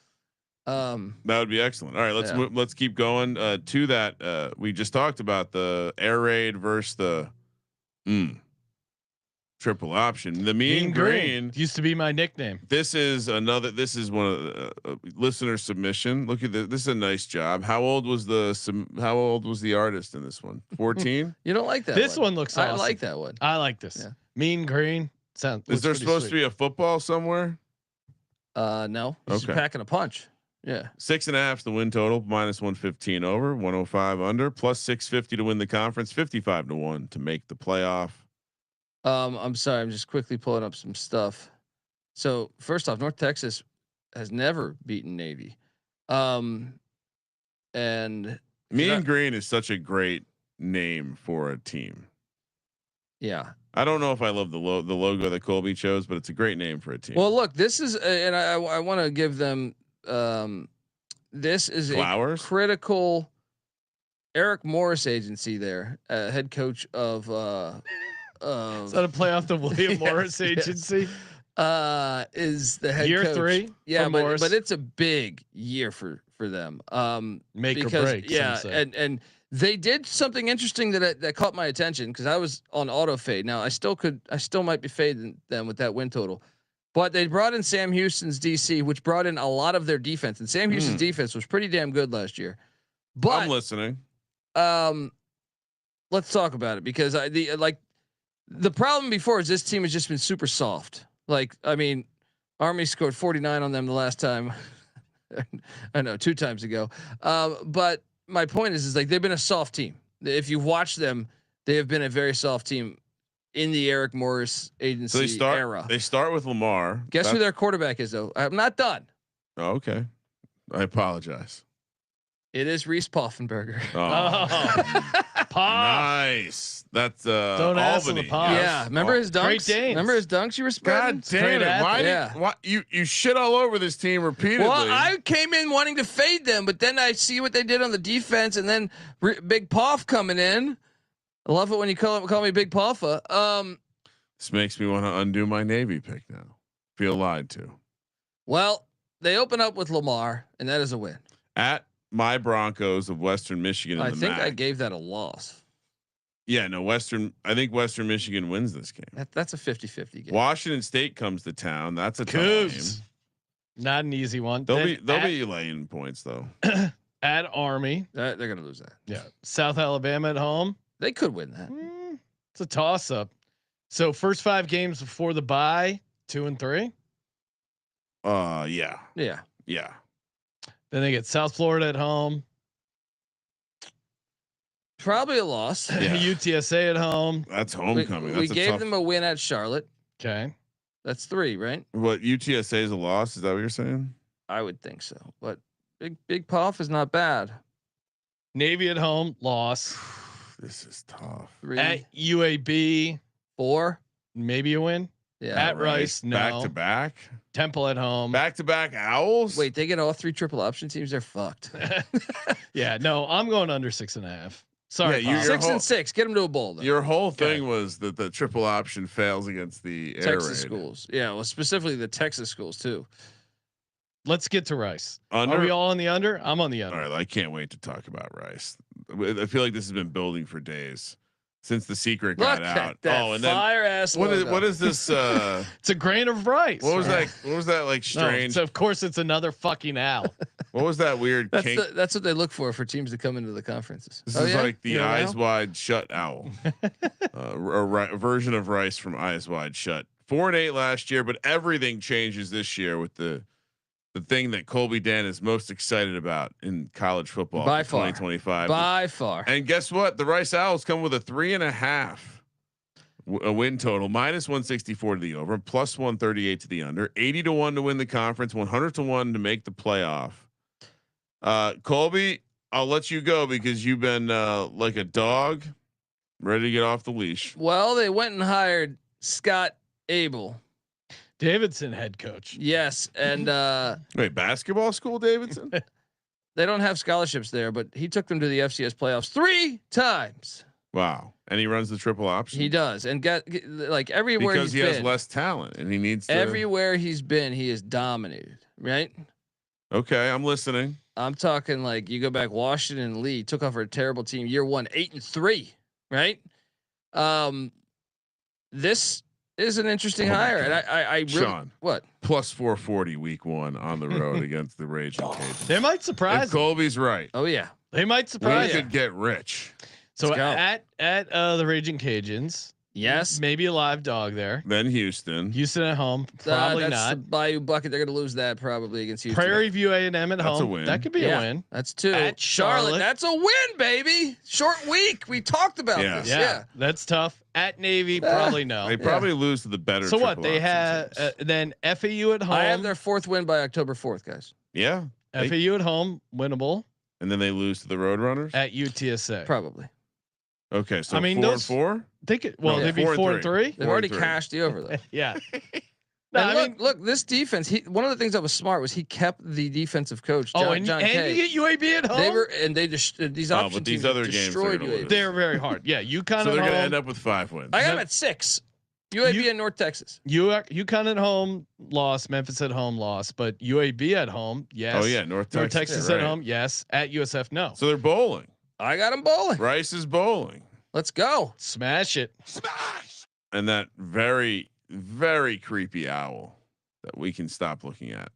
That would be excellent. All right, let's keep going. To that, we just talked about the air raid versus the triple option. The mean green used to be my nickname. This is one of the listener submission. Look at this. This is a nice job. How old was the artist in this one? 14. You don't like that? This one looks awesome. I like that one. I like this. Yeah. Mean green. Is there supposed to be a football somewhere? No. He's Okay. packing a punch. Yeah. 6.5 is the win total. -115 over. 105 under. Plus 650 to win the conference. 55-1 to make the playoff. I'm sorry. I'm just quickly pulling up some stuff. So first off, North Texas has never beaten Navy. And Mean Green is such a great name for a team. yeah. I don't know if I love the logo that Colby chose, but it's a great name for a team. Well, look, this is, and I want to give them, this is Flowers? a critical Eric Morris agency there, head coach of, Is that a play off the William Yes, Morris yes. agency? Is the head Year coach. 3. Yeah, for Morris. but it's a big year for them. Make because or break. yeah, some say. and they did something interesting that caught my attention because I was on auto fade. Now I still might be fading them with that win total, but they brought in Sam Houston's DC, which brought in a lot of their defense, and Sam Houston's defense was pretty damn good last year. But I'm listening. let's talk about it because the problem before is this team has just been super soft. Like, I mean, Army scored 49 on them the last time. I know 2 times ago. But my point is like they've been a soft team. If you watch them, they have been a very soft team in the Eric Morris agency era. They start with Lamar. Guess who their quarterback is though? I'm not done. Oh, okay. I apologize. It is Reese Poffenberger. Nice. That's Don't ask him Albany. to pause. Yeah, remember his dunks? Great Danes. Remember his dunks you were spreading? God damn it! Why? Yeah. Why you shit all over this team repeatedly? Well, I came in wanting to fade them, but then I see what they did on the defense, and then Big Poff coming in. I love it when you call me Big Poffa. This makes me want to undo my Navy pick now. Feel lied to. Well, they open up with Lamar, and that is a win. At my Broncos of Western Michigan. I the think MAC. I gave that a loss. Yeah, no, I think Western Michigan wins this game. That's a 50-50 game. Washington State comes to town. That's a tough game. Cougs. Not an easy one. They'll Then be laying points though. at Army. They're gonna lose that. Yeah. South Alabama at home. They could win that. It's a toss up. So first 5 games before the bye, 2 and 3. Yeah. Yeah. Yeah. Then they get South Florida at home. Probably a loss. Yeah. UTSA at home. That's homecoming. We That's gave them a win at Charlotte. Okay. That's 3, right? What UTSA is a loss? Is that what you're saying? I would think so. But Big Poff is not bad. Navy at home, loss. This is tough. 3, At UAB, 4. maybe a win. Yeah. At Rice, no. Back to back. Temple at home. Back to back Owls. Wait, they get all 3 triple option teams. They're fucked. Yeah, no, I'm going under 6.5. Sorry, Yeah, Pop. 6 whole- and 6. Get them to a bowl. Though. Your whole Okay. thing was that the triple option fails against the air Texas raid. schools. Yeah, well, specifically the Texas schools too. Let's get to Rice. Under. Are we all on the under? I'm on the All under. right, I can't wait to talk about Rice. I feel like this has been building for days since the secret got Look out. at that Oh, and then fire ass. what is this? It's a grain of rice. What was right? that? What was that like No, strange? so of course it's another fucking owl. What was that weird? Kink? That's what they look for teams to come into the conferences. This Oh, is yeah? like the You don't Eyes know? Wide Shut owl, a version of Rice from Eyes Wide Shut. 4-8 last year, but everything changes this year with the thing that Colby Dant is most excited about in college football By for far. 2025. By far. And guess what? The Rice Owls come with a 3.5 a win total, -164 to the over, +138 to the under, 80-1 to win the conference, 100-1 to make the playoff. Colby, I'll let you go because you've been like a dog ready to get off the leash. Well, they went and hired Scott Abel. Davidson head coach. Yes, and Wait, basketball school, Davidson? they don't have scholarships there, but he took them to the FCS playoffs 3 times. Wow. And he runs the triple option. He does, and like everywhere because he's he been, has less talent and he needs to. everywhere he's been, he is dominated. Right? Okay, I'm listening. I'm talking like you go back Washington and Lee took off for a terrible team year 1, 8-3, right? This is an interesting Oh my hire, God. and I really, Sean. what? +440 week 1 on the road against the Raging Cajuns. They might If surprise. them. Colby's right, Oh yeah, They might we surprise. could get rich. So Let's go. at the Raging Cajuns. yes. Maybe a live dog there. Then Houston. Houston at home. Probably that's not. the Bayou Bucket. They're going to lose that probably against Houston. Prairie View A&M at That's a home. win. That could be Yeah. a win. That's 2. At Charlotte. That's a win, baby. Short week. We talked about Yeah. this. Yeah, Yeah. that's tough. At Navy, probably no. They probably lose to the better. So what? triple They option had teams. then FAU at home. I have their 4th win by October 4th, guys. Yeah, they- FAU at home, winnable and then they lose to the Roadrunners. at UTSA. Probably. Okay, so I mean, 4 those- and 4. They could. Well, No, they'd be 4 and 3. They've 4 and already 3. cashed the over though. Yeah. No, And I look, mean, look, this defense. One of the things that was smart was he kept the defensive coach. oh, John, and John you Kay. get UAB at home. They were, and they just these Oh, option but these teams other games destroyed they're gonna UAB. lose. They're very hard. Yeah, UConn So they're at going to home. end up with 5 wins. I got them at 6. UAB and North Texas. UConn at home, loss. Memphis at home, loss. But UAB at home, yes. Oh yeah, North North Texas, Texas yeah, at right. home, yes. At USF, no. So they're bowling. I got them bowling. Rice is bowling, Let's go. Smash it. and that very very creepy owl that we can stop looking at.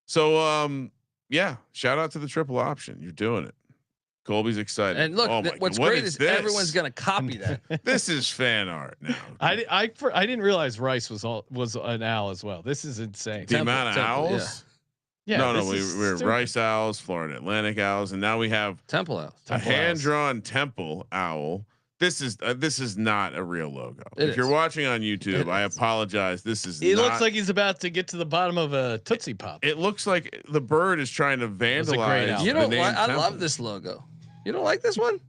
So yeah, shout out to the triple option. You're doing it. Colby's excited. And look, Oh my what's God, what great is this? everyone's going to copy that. This is fan art now. I didn't realize Rice was an owl as well. This is insane. the amount of Temple, owls. Yeah, no, this we is we're stupid. Rice Owls, Florida Atlantic Owls, and now we have Temple Owls. a Temple Owls. hand-drawn Temple Owl. This is not a real logo. It If you're is. watching on YouTube, It I is. apologize. This is He not. looks like he's about to get to the bottom of a Tootsie Pop. It looks like the bird is trying to was a great vandalize. album. You the don't name like, I Temple. love this logo. You don't like this one?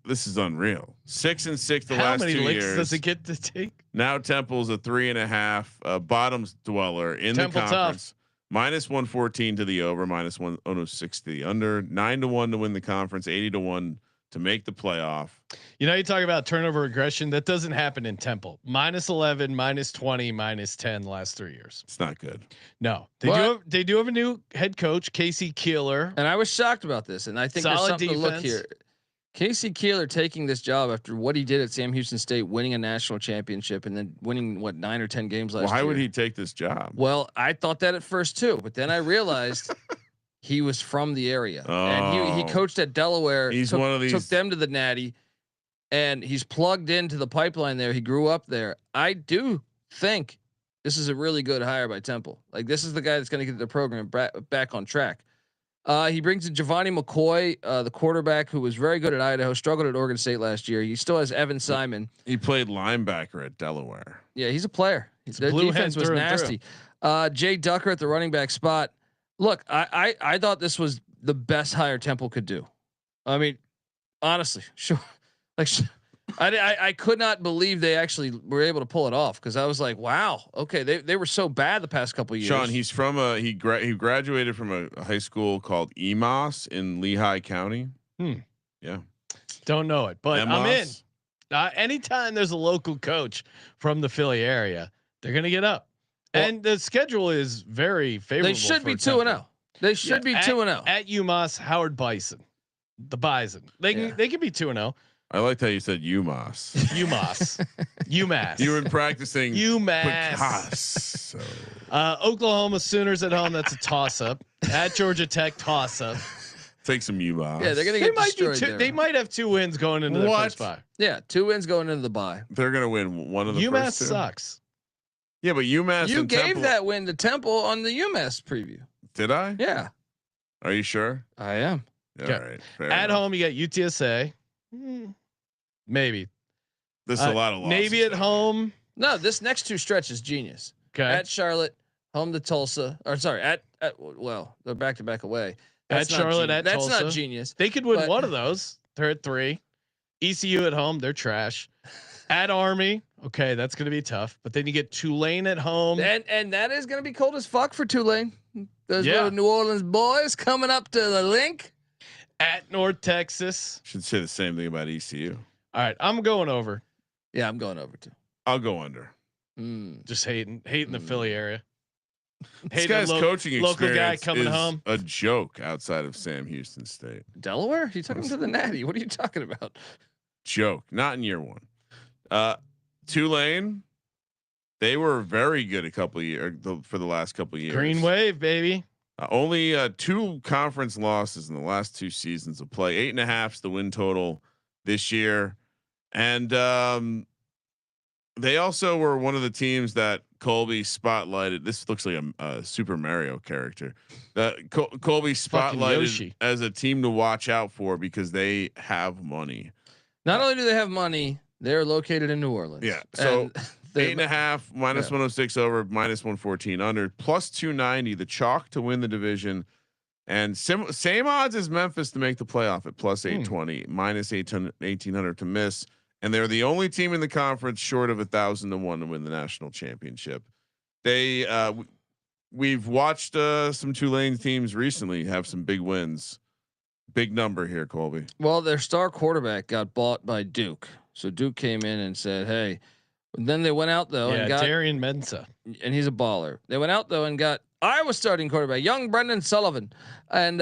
This is unreal. 6-6 the How last many 2 licks years. does it get to take? Now Temple's a 3.5 bottoms dweller in Temple the tough. conference. -114 to the over, -106 to the under, 9-1 to win the conference, 80-1 to make the playoff. You know, you talk about turnover regression. That doesn't happen in Temple. -11, -20, -10 the last 3 years. It's not good. No, What? they do have a new head coach, Casey Keeler. And I was shocked about this. And I think there's Solid something to look defense. here. Casey Keeler taking this job after what he did at Sam Houston State, winning a national championship and then winning 9 or 10 games last year. Why would he take this job? Well, I thought that at first too, but then I realized he was from the area and he Oh. coached at Delaware. He's took, one of these- took them to the Natty, and he's plugged into the pipeline there. He grew up there. I do think this is a really good hire by Temple. Like this is the guy that's going to get the program back on track. He brings in Giovanni McCoy, the quarterback who was very good at Idaho, struggled at Oregon State last year. He still has Evan Simon. He played linebacker at Delaware. Yeah, he's a player. Their blue defense hen was through and nasty. Jay Ducker at the running back spot. Look, I thought this was the best hire Temple could do. I mean, honestly, sure. Like, I could not believe they actually were able to pull it off because I was like, wow, okay, they were so bad the past couple of years. Sean, he's from he graduated from a high school called EMOS in Lehigh County. Yeah, Don't know it, but I'm in. EMOS. Anytime there's a local coach from the Philly area, they're gonna get up. Well, And the schedule is very favorable. they should for be Temple. 2-0. They should be 2-0 at UMass. Howard Bison, the Bison. They can be 2-0. I liked how you said UMass. UMass. You were practicing UMass. Picasso. Oklahoma Sooners at home. That's a toss up. At Georgia Tech, toss up. Take some UMass. Yeah, they're gonna They get might destroyed be there. they might have 2 wins going into the What? first 5. Yeah, 2 wins going into the bye. They're gonna win one of the UMass first 2. sucks. Yeah, but UMass. You and gave Temple, that win to Temple on the UMass preview. Did I? Yeah, Are you sure? I am. All Okay. right. Fair At enough. home, you got UTSA. Maybe. This is a lot of losses. Navy at though. home. No, this next 2 stretch is genius. Okay. At Charlotte, home to Tulsa, or sorry, at well, they're back to back away. At not Charlotte, genius. at that's not Tulsa. genius. They could win But- one of those. They're at 3. ECU at home. They're trash. At Army. Okay, that's going to be tough. But then you get Tulane at home. And that is going to be cold as fuck for Tulane. Those Yeah. little New Orleans boys coming up to the link. At North Texas. Should say the same thing about ECU. All right, I'm going over. Yeah, I'm going over to. I'll go under. Just hating the Philly area. This Hating guy's the coaching local guy experience coming is home. a joke outside of Sam Houston State. Delaware? You took him to the Natty. What are you talking about? Joke, not in year 1. Tulane, they were very good a couple of years for the last couple of years. Green wave, baby. Only 2 conference losses in the last 2 seasons of play. 8.5 is the win total this year, and they also were one of the teams that Colby spotlighted. This looks like a Super Mario character. Colby Fucking spotlighted Yoshi. as a team to watch out for because they have money. Not only do they have money, they're located in New Orleans. Yeah, so And they- 8.5 -106 over, -114 under, +290. The chalk to win the division, and same odds as Memphis to make the playoff at +820, -1800 to miss. And they're the only team in the conference short of 1,000-1 to win the national championship. They we've watched some Tulane teams recently have some big wins. Big number here, Colby. Well, their star quarterback got bought by Duke. So Duke came in and said, "Hey." And then they went out though Yeah, and got, Darian Mensa. and he's a baller. They went out though and got Iowa starting quarterback, young Brendan Sullivan. And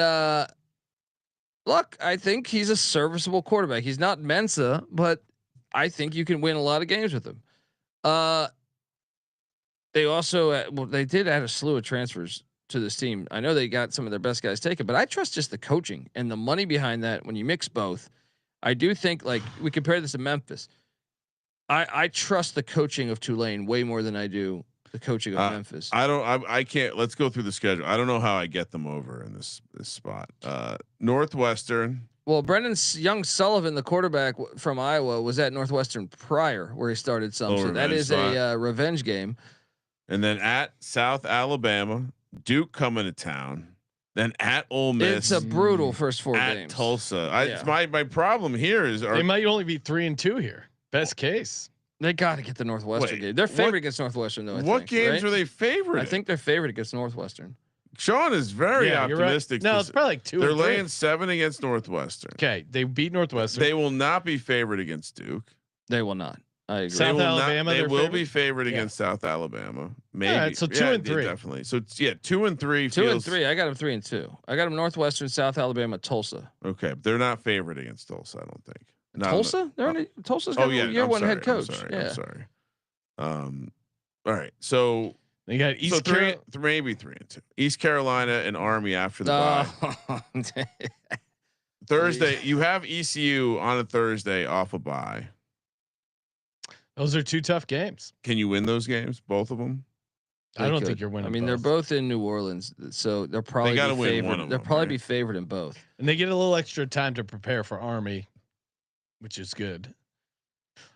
look, I think he's a serviceable quarterback. He's not Mensa, but I think you can win a lot of games with him. They also they did add a slew of transfers to this team. I know they got some of their best guys taken, but I trust just the coaching and the money behind that. When you mix both, I do think, like, we compare this to Memphis. I trust the coaching of Tulane way more than I do The coaching of Memphis. I can't. Let's go through the schedule. I don't know how I get them over in this spot. Northwestern. Well, Brendan Young Sullivan, the quarterback from Iowa, was at Northwestern prior, where he started some. So that is a revenge game. And then at South Alabama, Duke coming to town. Then at Ole Miss. It's a brutal first 4 at games. Tulsa. My problem here is they might only be 3-2 here. Best case. They got to get the Northwestern game. They're favored against Northwestern though. What games are they favored? I think they're favored against Northwestern. Sean is very optimistic. Right. No, it's probably like 2. They're laying 7 against Northwestern. Okay, they beat Northwestern. They will not be favored against Duke. They will not. I agree. South Alabama. They will be favored against South Alabama. Maybe. Right, so 2 and 3. Definitely. So 2 and 3. 2 and 3. I got them 3 and 2. I got them Northwestern, South Alabama, Tulsa. Okay, but they're not favored against Tulsa. I don't think. Tulsa? Tulsa's got year one head coach. I'm sorry. All right. So they got East maybe 3 and 2. East Carolina and Army after the bye. Thursday, you have ECU on a Thursday off a bye. Those are 2 tough games. Can you win those games? Both of them? I don't think you're winning. I mean, they're both in New Orleans, so they'll probably be favored. They'll probably be favored in both. And they get a little extra time to prepare for Army, which is good.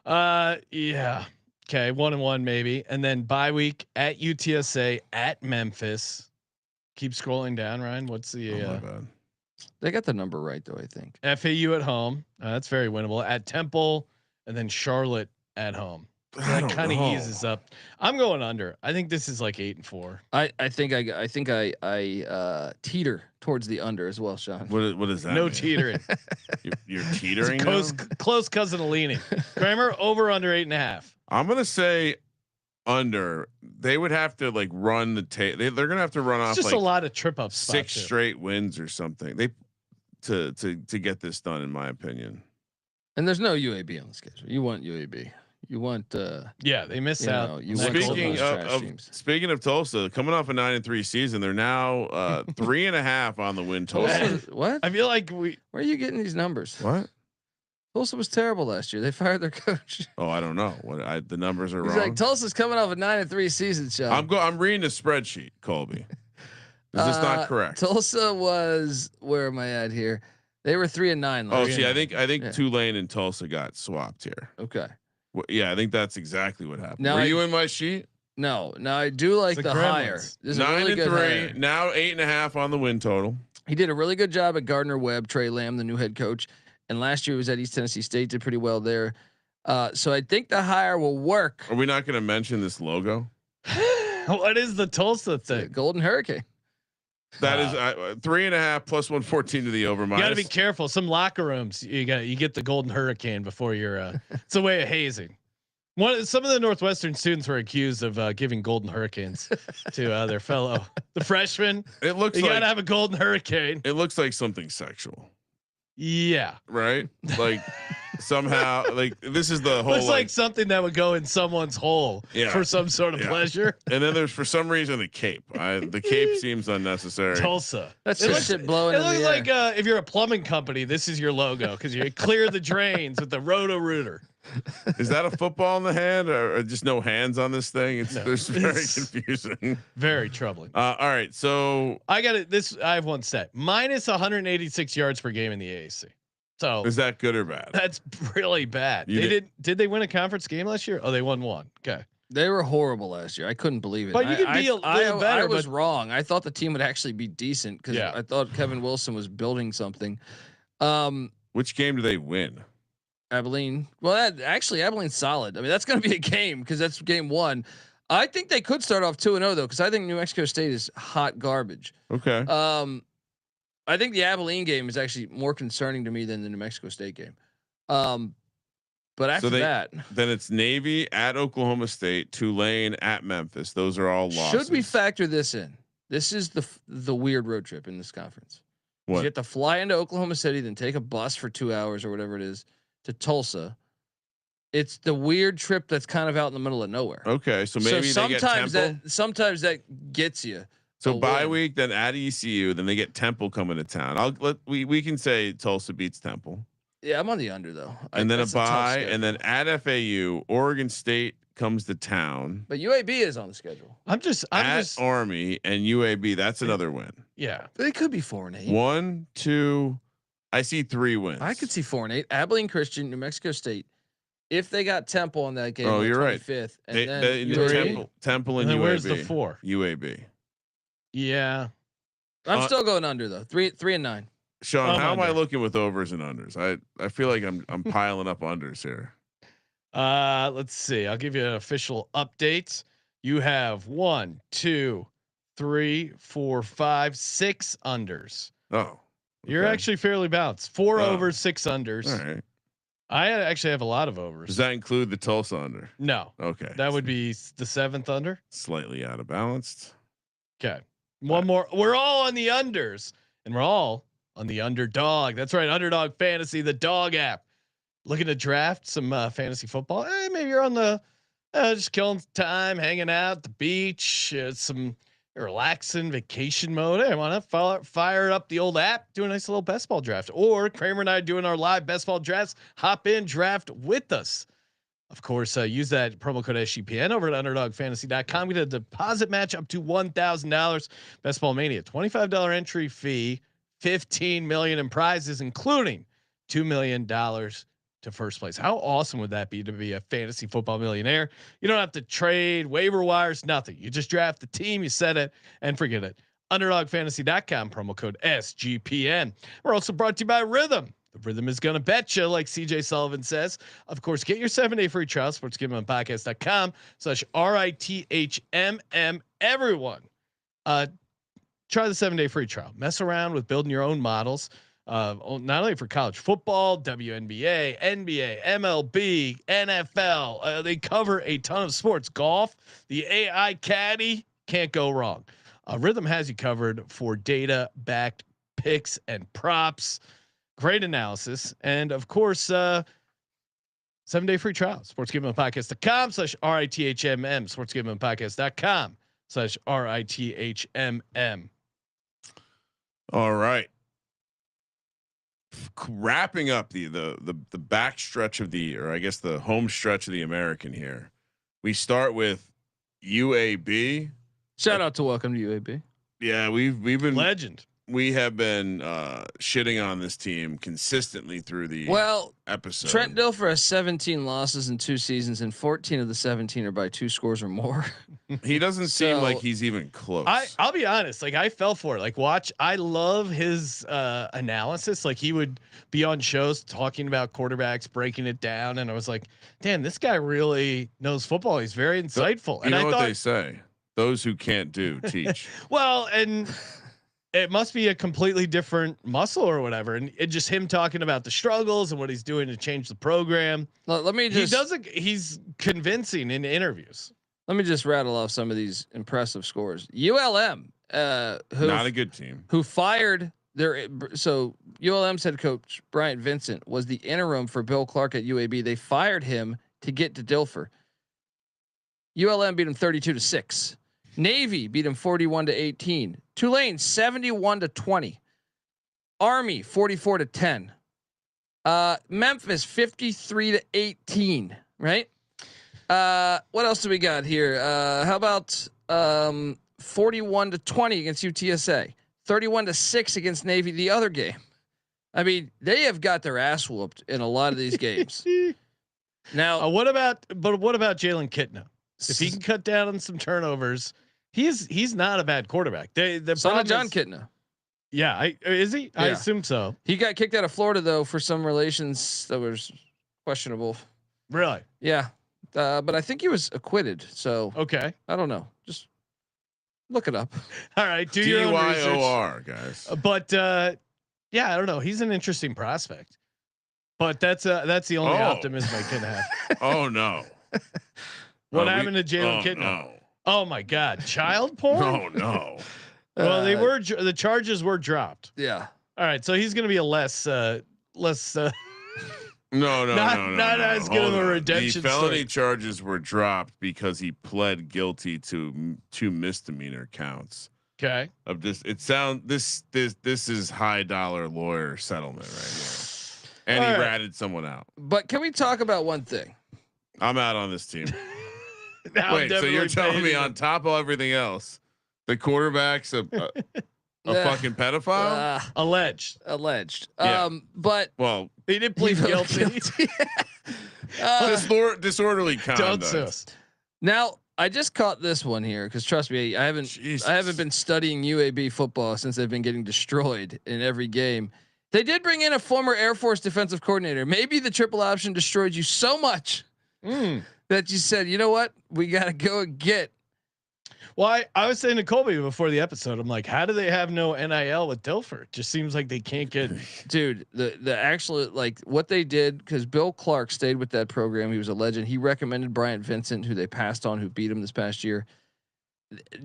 Yeah. Okay, 1-1 maybe, and then bye week at UTSA at Memphis. Keep scrolling down, Ryan. What's the? They got the number right though. I think FAU at home. That's very winnable. At Temple, and then Charlotte at home. That kind of eases up. I'm going under. I think this is like 8-4. I think I teeter towards the under as well, Sean. What is that? No mean? Teetering. You're teetering. Close cousin of leaning. Kramer over under 8.5. I'm gonna say under. They would have to like run the tape. They're gonna have to run off just like a lot of trip ups. 6 straight wins or something. To get this done, in my opinion. And there's no UAB on the schedule. You want UAB. You want they miss out. Speaking of Tulsa, coming off a 9-3 season, they're now 3.5 on the win total. What? I feel like where are you getting these numbers? What? Tulsa was terrible last year. They fired their coach. Oh, I don't know. The numbers are wrong. He's like, Tulsa's coming off a 9-3 season, Sean. I'm reading a spreadsheet, Colby. Is this not correct? Tulsa was, where am I at here? They were 3-9. Oh, see, I think Tulane and Tulsa got swapped here. Okay. Well, yeah, I think that's exactly what happened. Now were you in my sheet? No. Now I do like the higher. 9-3. Now 8.5 on the win total. He did a really good job at Gardner Webb, Trey Lamb, the new head coach. And last year he was at East Tennessee State, did pretty well there. So I think the hire will work. Are we not going to mention this logo? What is the Tulsa thing? Golden Hurricane. That is 3.5 plus 114 to the over. You got to be careful. Some locker rooms, you get the Golden Hurricane before you're. It's a way of hazing. Some of the Northwestern students were accused of giving Golden Hurricanes to their fellow the freshmen. It looks you like, gotta have a Golden Hurricane. It looks like something sexual. Yeah. Right. Like somehow, like this is the whole. Looks like something that would go in someone's hole for some sort of pleasure. And then there's for some reason the cape. The cape seems unnecessary. Tulsa. That's just shit blowing. It looks like if you're a plumbing company, this is your logo because you clear the drains with the Roto-Rooter. Is that a football in the hand or just no hands on this thing? It's very confusing. Very troubling. All right. So I got it. I have one set minus 186 yards per game in the AAC. So is that good or bad? That's really bad. Did they win a conference game last year? Oh, they won one. Okay. They were horrible last year. I couldn't believe it. But you could be a little better. I was wrong. I thought the team would actually be decent because I thought Kevin Wilson was building something. Which game do they win? Abilene. Well, Abilene's solid. I mean, that's going to be a game because that's game 1. I think they could start off 2-0 though, because I think New Mexico State is hot garbage. Okay. I think the Abilene game is actually more concerning to me than the New Mexico State game. But after that, then it's Navy at Oklahoma State, Tulane at Memphis. Those are all losses. Should we factor this in? This is the weird road trip in this conference. What? You get to fly into Oklahoma City, then take a bus for 2 hours or whatever it is to Tulsa. It's the weird trip that's kind of out in the middle of nowhere. Okay, so maybe sometimes that gets you. So bye week, then at ECU, then they get Temple coming to town. We can say Tulsa beats Temple. Yeah, I'm on the under though. And then a bye, and then at FAU, Oregon State comes to town. But UAB is on the schedule. I'm just Army and UAB. That's another win. yeah. They could be 4-8. 1, 2. I see 3 wins. I could see 4-8. Abilene Christian, New Mexico State. If they got Temple on that game, Oh, on you're right. 25th, and They, then they, UAB. Temple and And then UAB. where's the 4? UAB. Yeah. I'm still going under though. 3 and 9. Sean, I'm how am I under. looking with overs and unders? I feel like I'm piling up unders here. Let's see. I'll give you an official update. You have 1, 2, 3, 4, 5, 6 unders. Oh, You're okay. actually fairly balanced. 4 Oh. overs, 6 unders. All right. I actually have a lot of overs. Does that include the Tulsa under? No, Okay. that would be the 7th under. Slightly out of balance. Okay. One more. We're all on the unders, and we're all on the underdog. That's right. Underdog Fantasy, the dog app. Looking to draft some fantasy football. Hey, maybe you're on the just killing time, hanging out at the beach, some relaxing vacation mode. Hey, I want to fire up the old app, do a nice little best ball draft. Or Kramer and I doing our live best ball drafts. Hop in, draft with us. Of course, use that promo code SGPN over at underdogfantasy.com. Get a deposit match up to $1,000. Best Ball Mania, $25 entry fee, $15 million in prizes, including $2 million to first place. How awesome would that be to be a fantasy football millionaire? You don't have to trade waiver wires, nothing. You just draft the team, you set it, and forget it. Underdogfantasy.com, promo code SGPN. We're also brought to you by Rhythm. The Rhythm is going to bet you, like CJ Sullivan says. Of course, get your 7-day free trial, sportsgamblingpodcast.com/RITHMM. Everyone, try the 7-day free trial. Mess around with building your own models. Not only for college football, WNBA, NBA, MLB, NFL. They cover a ton of sports. Golf, the AI Caddy, can't go wrong. Rhythm has you covered for data-backed picks and props. Great analysis, and of course, 7-day free trial. sportsgamblingpodcast.com/RITHMM. sportsgamblingpodcast.com/RITHMM. All right. Wrapping up the back stretch of the year, I guess the home stretch of the American here. We start with UAB. Shout out to welcome to UAB. Yeah, we've been legend. We have been shitting on this team consistently through the episode. Trent Dilfer has 17 losses in 2 seasons, and 14 of the 17 are by 2 scores or more. He doesn't seem like he's even close. I'll be honest. Like I fell for it. Like I love his analysis. Like he would be on shows talking about quarterbacks, breaking it down. And I was like, damn, this guy really knows football. He's very insightful. You know what they say? Those who can't do teach. Well, and it must be a completely different muscle or whatever. And it just him talking about the struggles and what he's doing to change the program. Let me just, he's convincing in interviews. Let me just rattle off some of these impressive scores. ULM, who not a good team, who fired so ULM's head coach Bryant Vincent was the interim for Bill Clark at UAB. They fired him to get to Dilfer. ULM beat him 32-6. Navy beat him 41-18. Tulane 71-20. Army 44-10. Memphis 53-18. Right. What else do we got here? How about 41-20 against UTSA? 31-6 against Navy. The other game. I mean, they have got their ass whooped in a lot of these games. Now, what about Jalen Kitna? If he can cut down on some turnovers, he's not a bad quarterback. The son of John Kitna. Yeah, is he? Yeah. I assume so. He got kicked out of Florida though for some relations that was questionable. Really? Yeah, but I think he was acquitted. So okay, I don't know. Just look it up. All right, do your own research, guys. But yeah, I don't know. He's an interesting prospect, but that's the only optimism I can have. Oh no. What happened to Jalen Kitna? No. Oh my God, child porn? Oh no. Well, the charges were dropped. Yeah. All right, so he's going to be a less. No, not as good of a redemption. The felony story. charges were dropped because he pled guilty to 2 misdemeanor counts. Okay. Of this, this is high dollar lawyer settlement right here, and he ratted someone out. But can we talk about one thing? I'm out on this team. Now I'm Wait, so you're definitely telling me fading on him. top of everything else, the quarterback's a Yeah. fucking pedophile? Alleged. Alleged. Yeah. But Well, He didn't plead he guilty. disorderly Don't conduct. sue us. now I just caught this one here because trust me, I haven't Jesus. been studying UAB football since they've been getting destroyed in every game. They did bring in a former Air Force defensive coordinator. Maybe the triple option destroyed you so much that you said, you know what, we got to go and get. Well, I was saying to Colby before the episode, I'm like, how do they have no NIL with Dilfer? Just seems like they can't get. Dude, the actual like what they did, because Bill Clark stayed with that program. He was a legend. He recommended Bryant Vincent, who they passed on, who beat him this past year.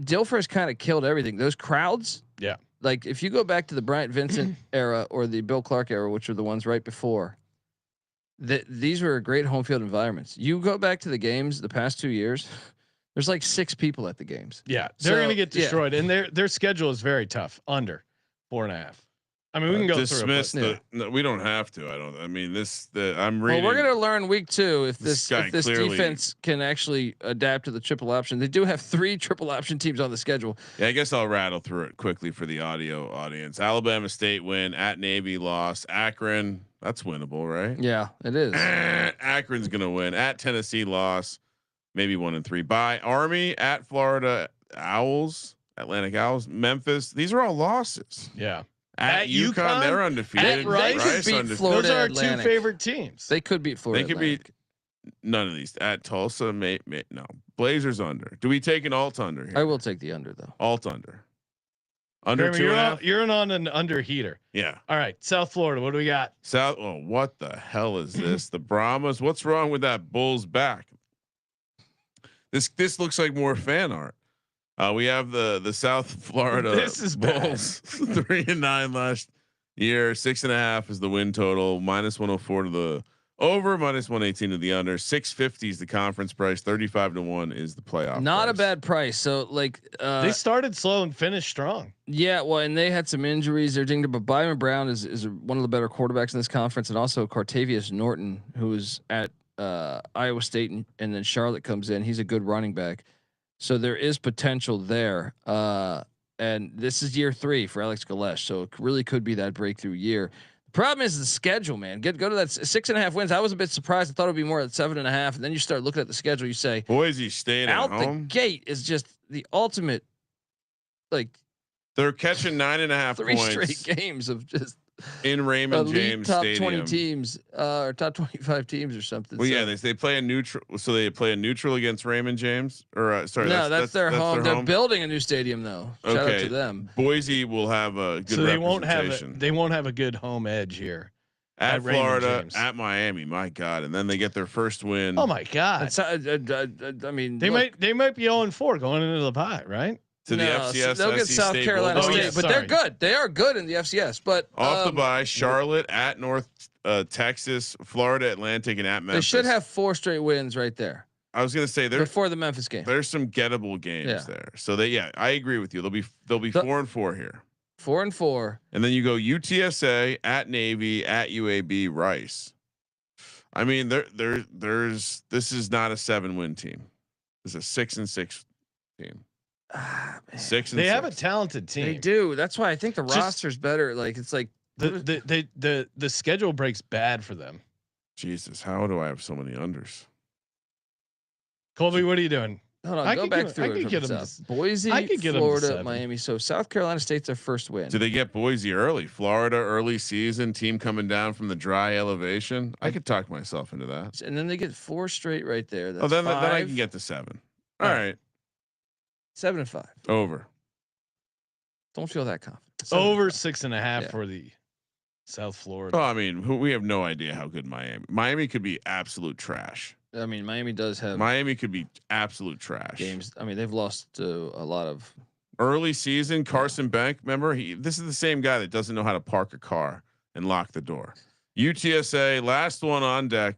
Dilfer has kind of killed everything. Those crowds. Yeah. Like if you go back to the Bryant Vincent era or the Bill Clark era, which were the ones right before, these were great home field environments. You go back to the games the past 2 years. There's like 6 people at the games. Yeah, they're So, gonna get destroyed, and their schedule is very tough. Under 4.5. I mean, we can go dismiss through it. no, we don't have to. I'm reading. Well, we're gonna learn week 2 if This this guy clearly- defense can actually adapt to the triple option. They do have 3 triple option teams on the schedule. Yeah, I guess I'll rattle through it quickly for the audio audience. Alabama State win, at Navy loss, Akron, that's winnable, right? Yeah, it is. Akron's gonna win, at Tennessee loss, maybe 1-3. By Army, at Florida Owls, Atlantic Owls, Memphis. These are all losses. Yeah, At UConn, UConn, they're undefeated. at Rice, Rice beat undefeated. Florida those are our Atlantic. 2 favorite teams. They could beat Florida. They could beat none of these. At Tulsa, no. Blazers under. Do we take an alt under here? I will take the under though. Alt under. Under Kramer, 2.5. you're on an under heater. Yeah. All right, South Florida. What do we got? South. Oh, what the hell is this? The Brahmas. What's wrong with that bull's back? This looks like more fan art. We have the South Florida This is Bulls 3-9 last year. 6.5 is the win total. -104 to the over. -118 to the under. 650 is the conference price. 35-1 is the playoff. Not a price. bad price. So like They started slow and finished strong. yeah, well, and they had some injuries. They're dinged up, but Byron Brown is one of the better quarterbacks in this conference, and also Cartavius Norton, who is at Iowa State, and then Charlotte comes in. He's a good running back, so there is potential there. And this is year 3 for Alex Galesh, so it really could be that breakthrough year. The problem is the schedule, man. Go to that 6.5 wins. I was a bit surprised. I thought it'd be more at 7.5, and then you start looking at the schedule. You say Boise State at out the home. gate is just the ultimate, like They're catching 9.5 3 points straight games of just in Raymond elite James top Stadium. 20 teams or top 25 teams or something. Well, So- yeah, they play a neutral. So they play a neutral against Raymond James, or sorry, no, that's their home. They're building a new stadium though. Shout out Okay. to them. Boise will have a good So they won't have representation. a good home edge here. at at Raymond Florida, James. at Miami. My God, and then they get their first win. Oh my God. That's, I mean, They look, might be 0-4 going into the pie, right? to the no, FCS. they'll get SC South State Carolina Bulldogs. Oh, State, yeah, but they're sorry. good. They are good in the FCS. But Off the bye, Charlotte at North Texas, Florida Atlantic, and at Memphis. they should have 4 straight wins right there I was gonna say before the Memphis game. there's some gettable games Yeah. there. So I agree with you. They'll be The- 4-4 here. 4-4. And then you go UTSA at Navy at UAB Rice. I mean, this is not a 7-win team. It's a 6-6 team. Ah, man. 6 and They have a 6. talented team. They do. That's why I think the Just- roster's better. Like it's like The schedule breaks bad for them. Jesus, how do I have so many unders? Colby, what are you doing? hold on, I go could back get- through I it could from get the 'em south. Boise, I could get 'em to Florida, 7. Miami. So South Carolina State's their first win. Do they get Boise early? Florida early season team coming down from the dry elevation. I could talk myself into that. And then they get 4 straight right there. That's Oh, then I 5, can get to 7. All All right, 7-5. over. Don't feel that confident. Over 7-5. 6.5 Yeah. for the South Florida. Oh, I mean, we have no idea how good Miami could be. Absolute trash. I mean, Miami does have Miami could be absolute trash. games. I mean, they've lost to a lot of. Early season, Carson Bank. Remember, this is the same guy that doesn't know how to park a car and lock the door. UTSA, last one on deck.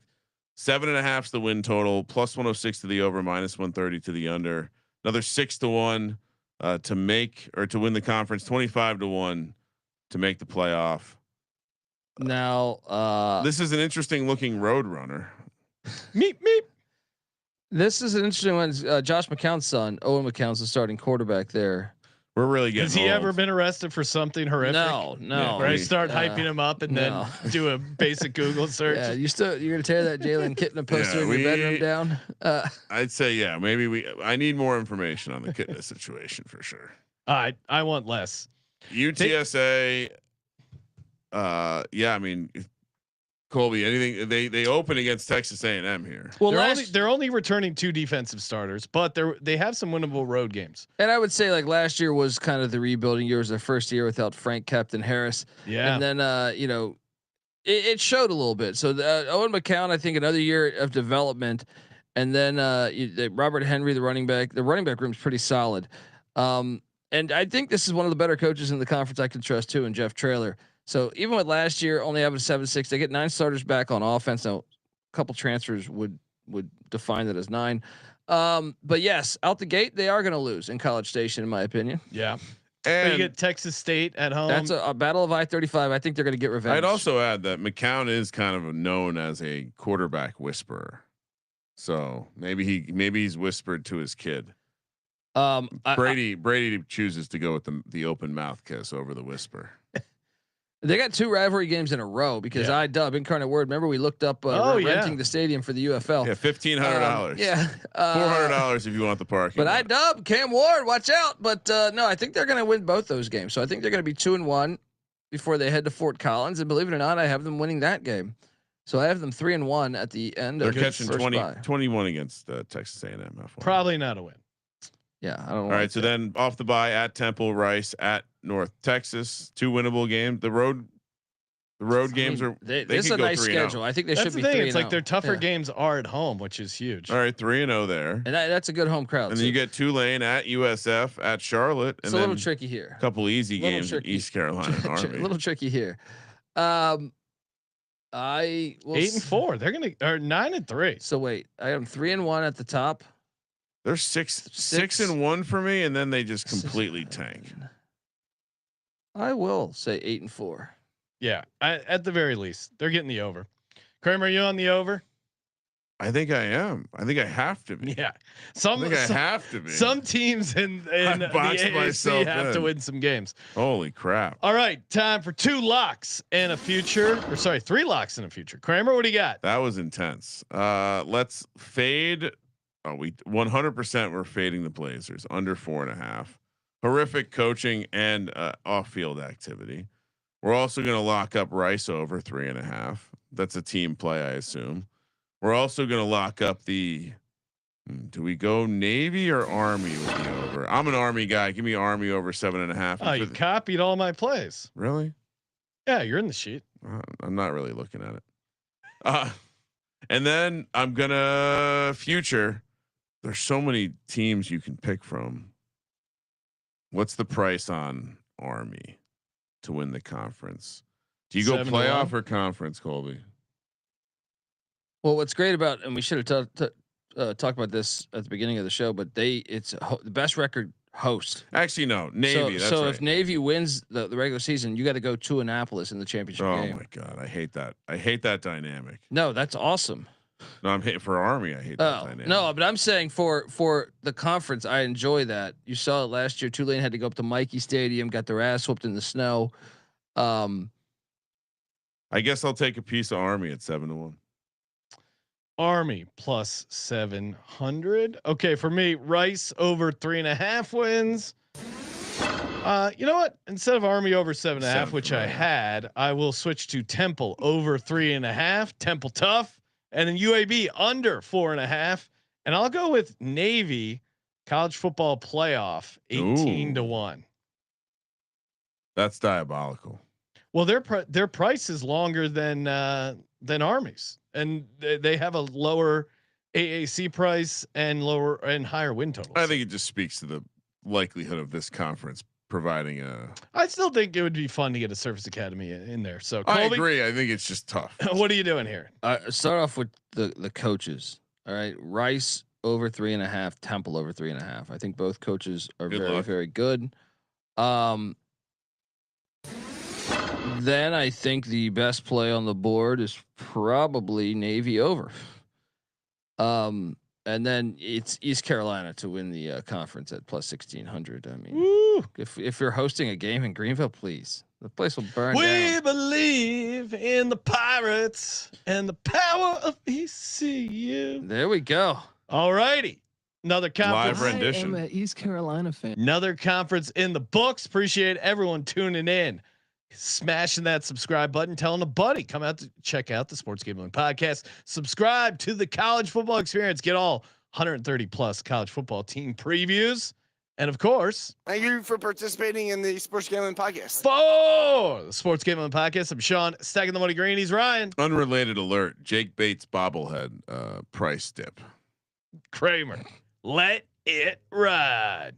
7.5's the win total. Plus 106 to the over. -130 to the under. Another 6-1 to make or to win the conference. 25-1 to make the playoff. Now, This is an interesting looking road runner. Meep meep. This is an interesting one. Josh McCown's son, Owen McCown's the starting quarterback there. We're really getting. Has he old. ever been arrested for something horrific? No. Where I start hyping him up and then do a basic Google search. Yeah, you're gonna tear that Jalen Kitna poster in your bedroom down. I'd say maybe I need more information on the Kitna situation for sure. I want less. UTSA. I mean, Colby, anything they open against Texas A&M here. Well, they're only returning 2 defensive starters, but they have some winnable road games. And I would say like last year was kind of the rebuilding year. It was their first year without Frank Captain Harris. Yeah. And then it showed a little bit. So Owen McCown, I think another year of development, and then Robert Henry, the running back room is pretty solid. And I think this is one of the better coaches in the conference I can trust too, and Jeff Traylor. So even with last year only having 7-6, they get 9 starters back on offense. Now, a couple transfers would define that as 9. But yes, out the gate they are going to lose in College Station, in my opinion. Yeah, and but you get Texas State at home. That's a battle of I-35. I think they're going to get revenge. I'd also add that McCown is kind of known as a quarterback whisperer, so maybe he's whispered to his kid. Brady chooses to go with the open mouth kiss over the whisper. They got 2 rivalry games in a row because IDub Incarnate Word. Remember we looked up renting the stadium for the UFL. Yeah, $1,500. $400 if you want the parking. But IDub Cam Ward, watch out. But no, I think they're going to win both those games. So I think they're going to be 2-1 before they head to Fort Collins. And believe it or not, I have them winning that game. So I have them 3-1 at the end. They're catching 21 against Texas A&M. Probably not a win. Yeah, I don't know. All right, so then off the bye at Temple, Rice at North Texas, 2 winnable games. The road games are this is a nice schedule. I think they should be 3-0. It's like their tougher games are at home, which is huge. All right, 3-0 there, and that's a good home crowd. And then you get Tulane at USF at Charlotte. It's a little tricky here. A couple easy games at East Carolina and Army. A little tricky here. 8-4. They're gonna 9-3. So wait, I am 3-1 at the top. They're 6-1 for me, and then they just completely tank. I will say 8-4. Yeah, at the very least, they're getting the over. Kramer, are you on the over? I think I am. I think I have to be. Yeah, I have to be. Some teams in the AAC have to win some games. Holy crap! All right, time for 2 locks and a future, or sorry, 3 locks and a future. Kramer, what do you got? That was intense. Let's fade. Oh, we 100% we're fading the Blazers under 4.5. Horrific coaching and off-field activity. We're also going to lock up Rice over 3.5. That's a team play, I assume. We're also going to lock up the. Do we go Navy or Army with the over? I'm an Army guy. Give me Army over 7.5. Oh, you copied all my plays. Really? Yeah, you're in the sheet. I'm not really looking at it. And then I'm gonna future. There's so many teams you can pick from. What's the price on Army to win the conference? Do you go playoff or conference, Colby? Well, what's great about, and we should have talked about this at the beginning of the show, but it's the best record host. Actually, no, Navy. So if Navy wins the regular season, you got to go to Annapolis in the championship game. Oh my God, I hate that. I hate that dynamic. No, that's awesome. No, I'm hating for Army. I hate that dynamic. No, but I'm saying for the conference, I enjoy that. You saw it last year. Tulane had to go up to Mikey Stadium, got their ass whooped in the snow. I guess I'll take a piece of Army at 7-1. Army plus 700. Okay, for me, Rice over 3.5 wins. You know what? Instead of Army over 7.5, which I had, I will switch to Temple over 3.5. Temple tough. And then UAB under 4.5, and I'll go with Navy college football playoff 18-1. That's diabolical. Well, their price is longer than Army's, and they have a lower AAC price and higher win totals. I think it just speaks to the likelihood of this conference providing a. I still think it would be fun to get a Service Academy in there. So Colby, I agree. I think it's just tough. What are you doing here? Start off with the coaches. All right, Rice over 3.5, Temple over 3.5. I think both coaches are very good. Then I think the best play on the board is probably Navy over. And then it's East Carolina to win the conference at plus 1600. I mean, Woo. if you're hosting a game in Greenville, please, the place will burn We down. believe in the Pirates and the power of ECU. There we go. All righty. Another conference. Live I rendition. am an East Carolina fan. Another conference in the books. Appreciate everyone tuning in, smashing that subscribe button, telling a buddy, come out to check out the Sports Gambling Podcast. Subscribe to the College Football Experience. Get all 130 plus college football team previews, and of course, Thank you for participating in the Sports Gambling Podcast. for the Sports Gambling Podcast, I'm Sean, stacking the money green. He's Ryan Unrelated alert: Jake Bates bobblehead price dip. Kramer. Let it ride.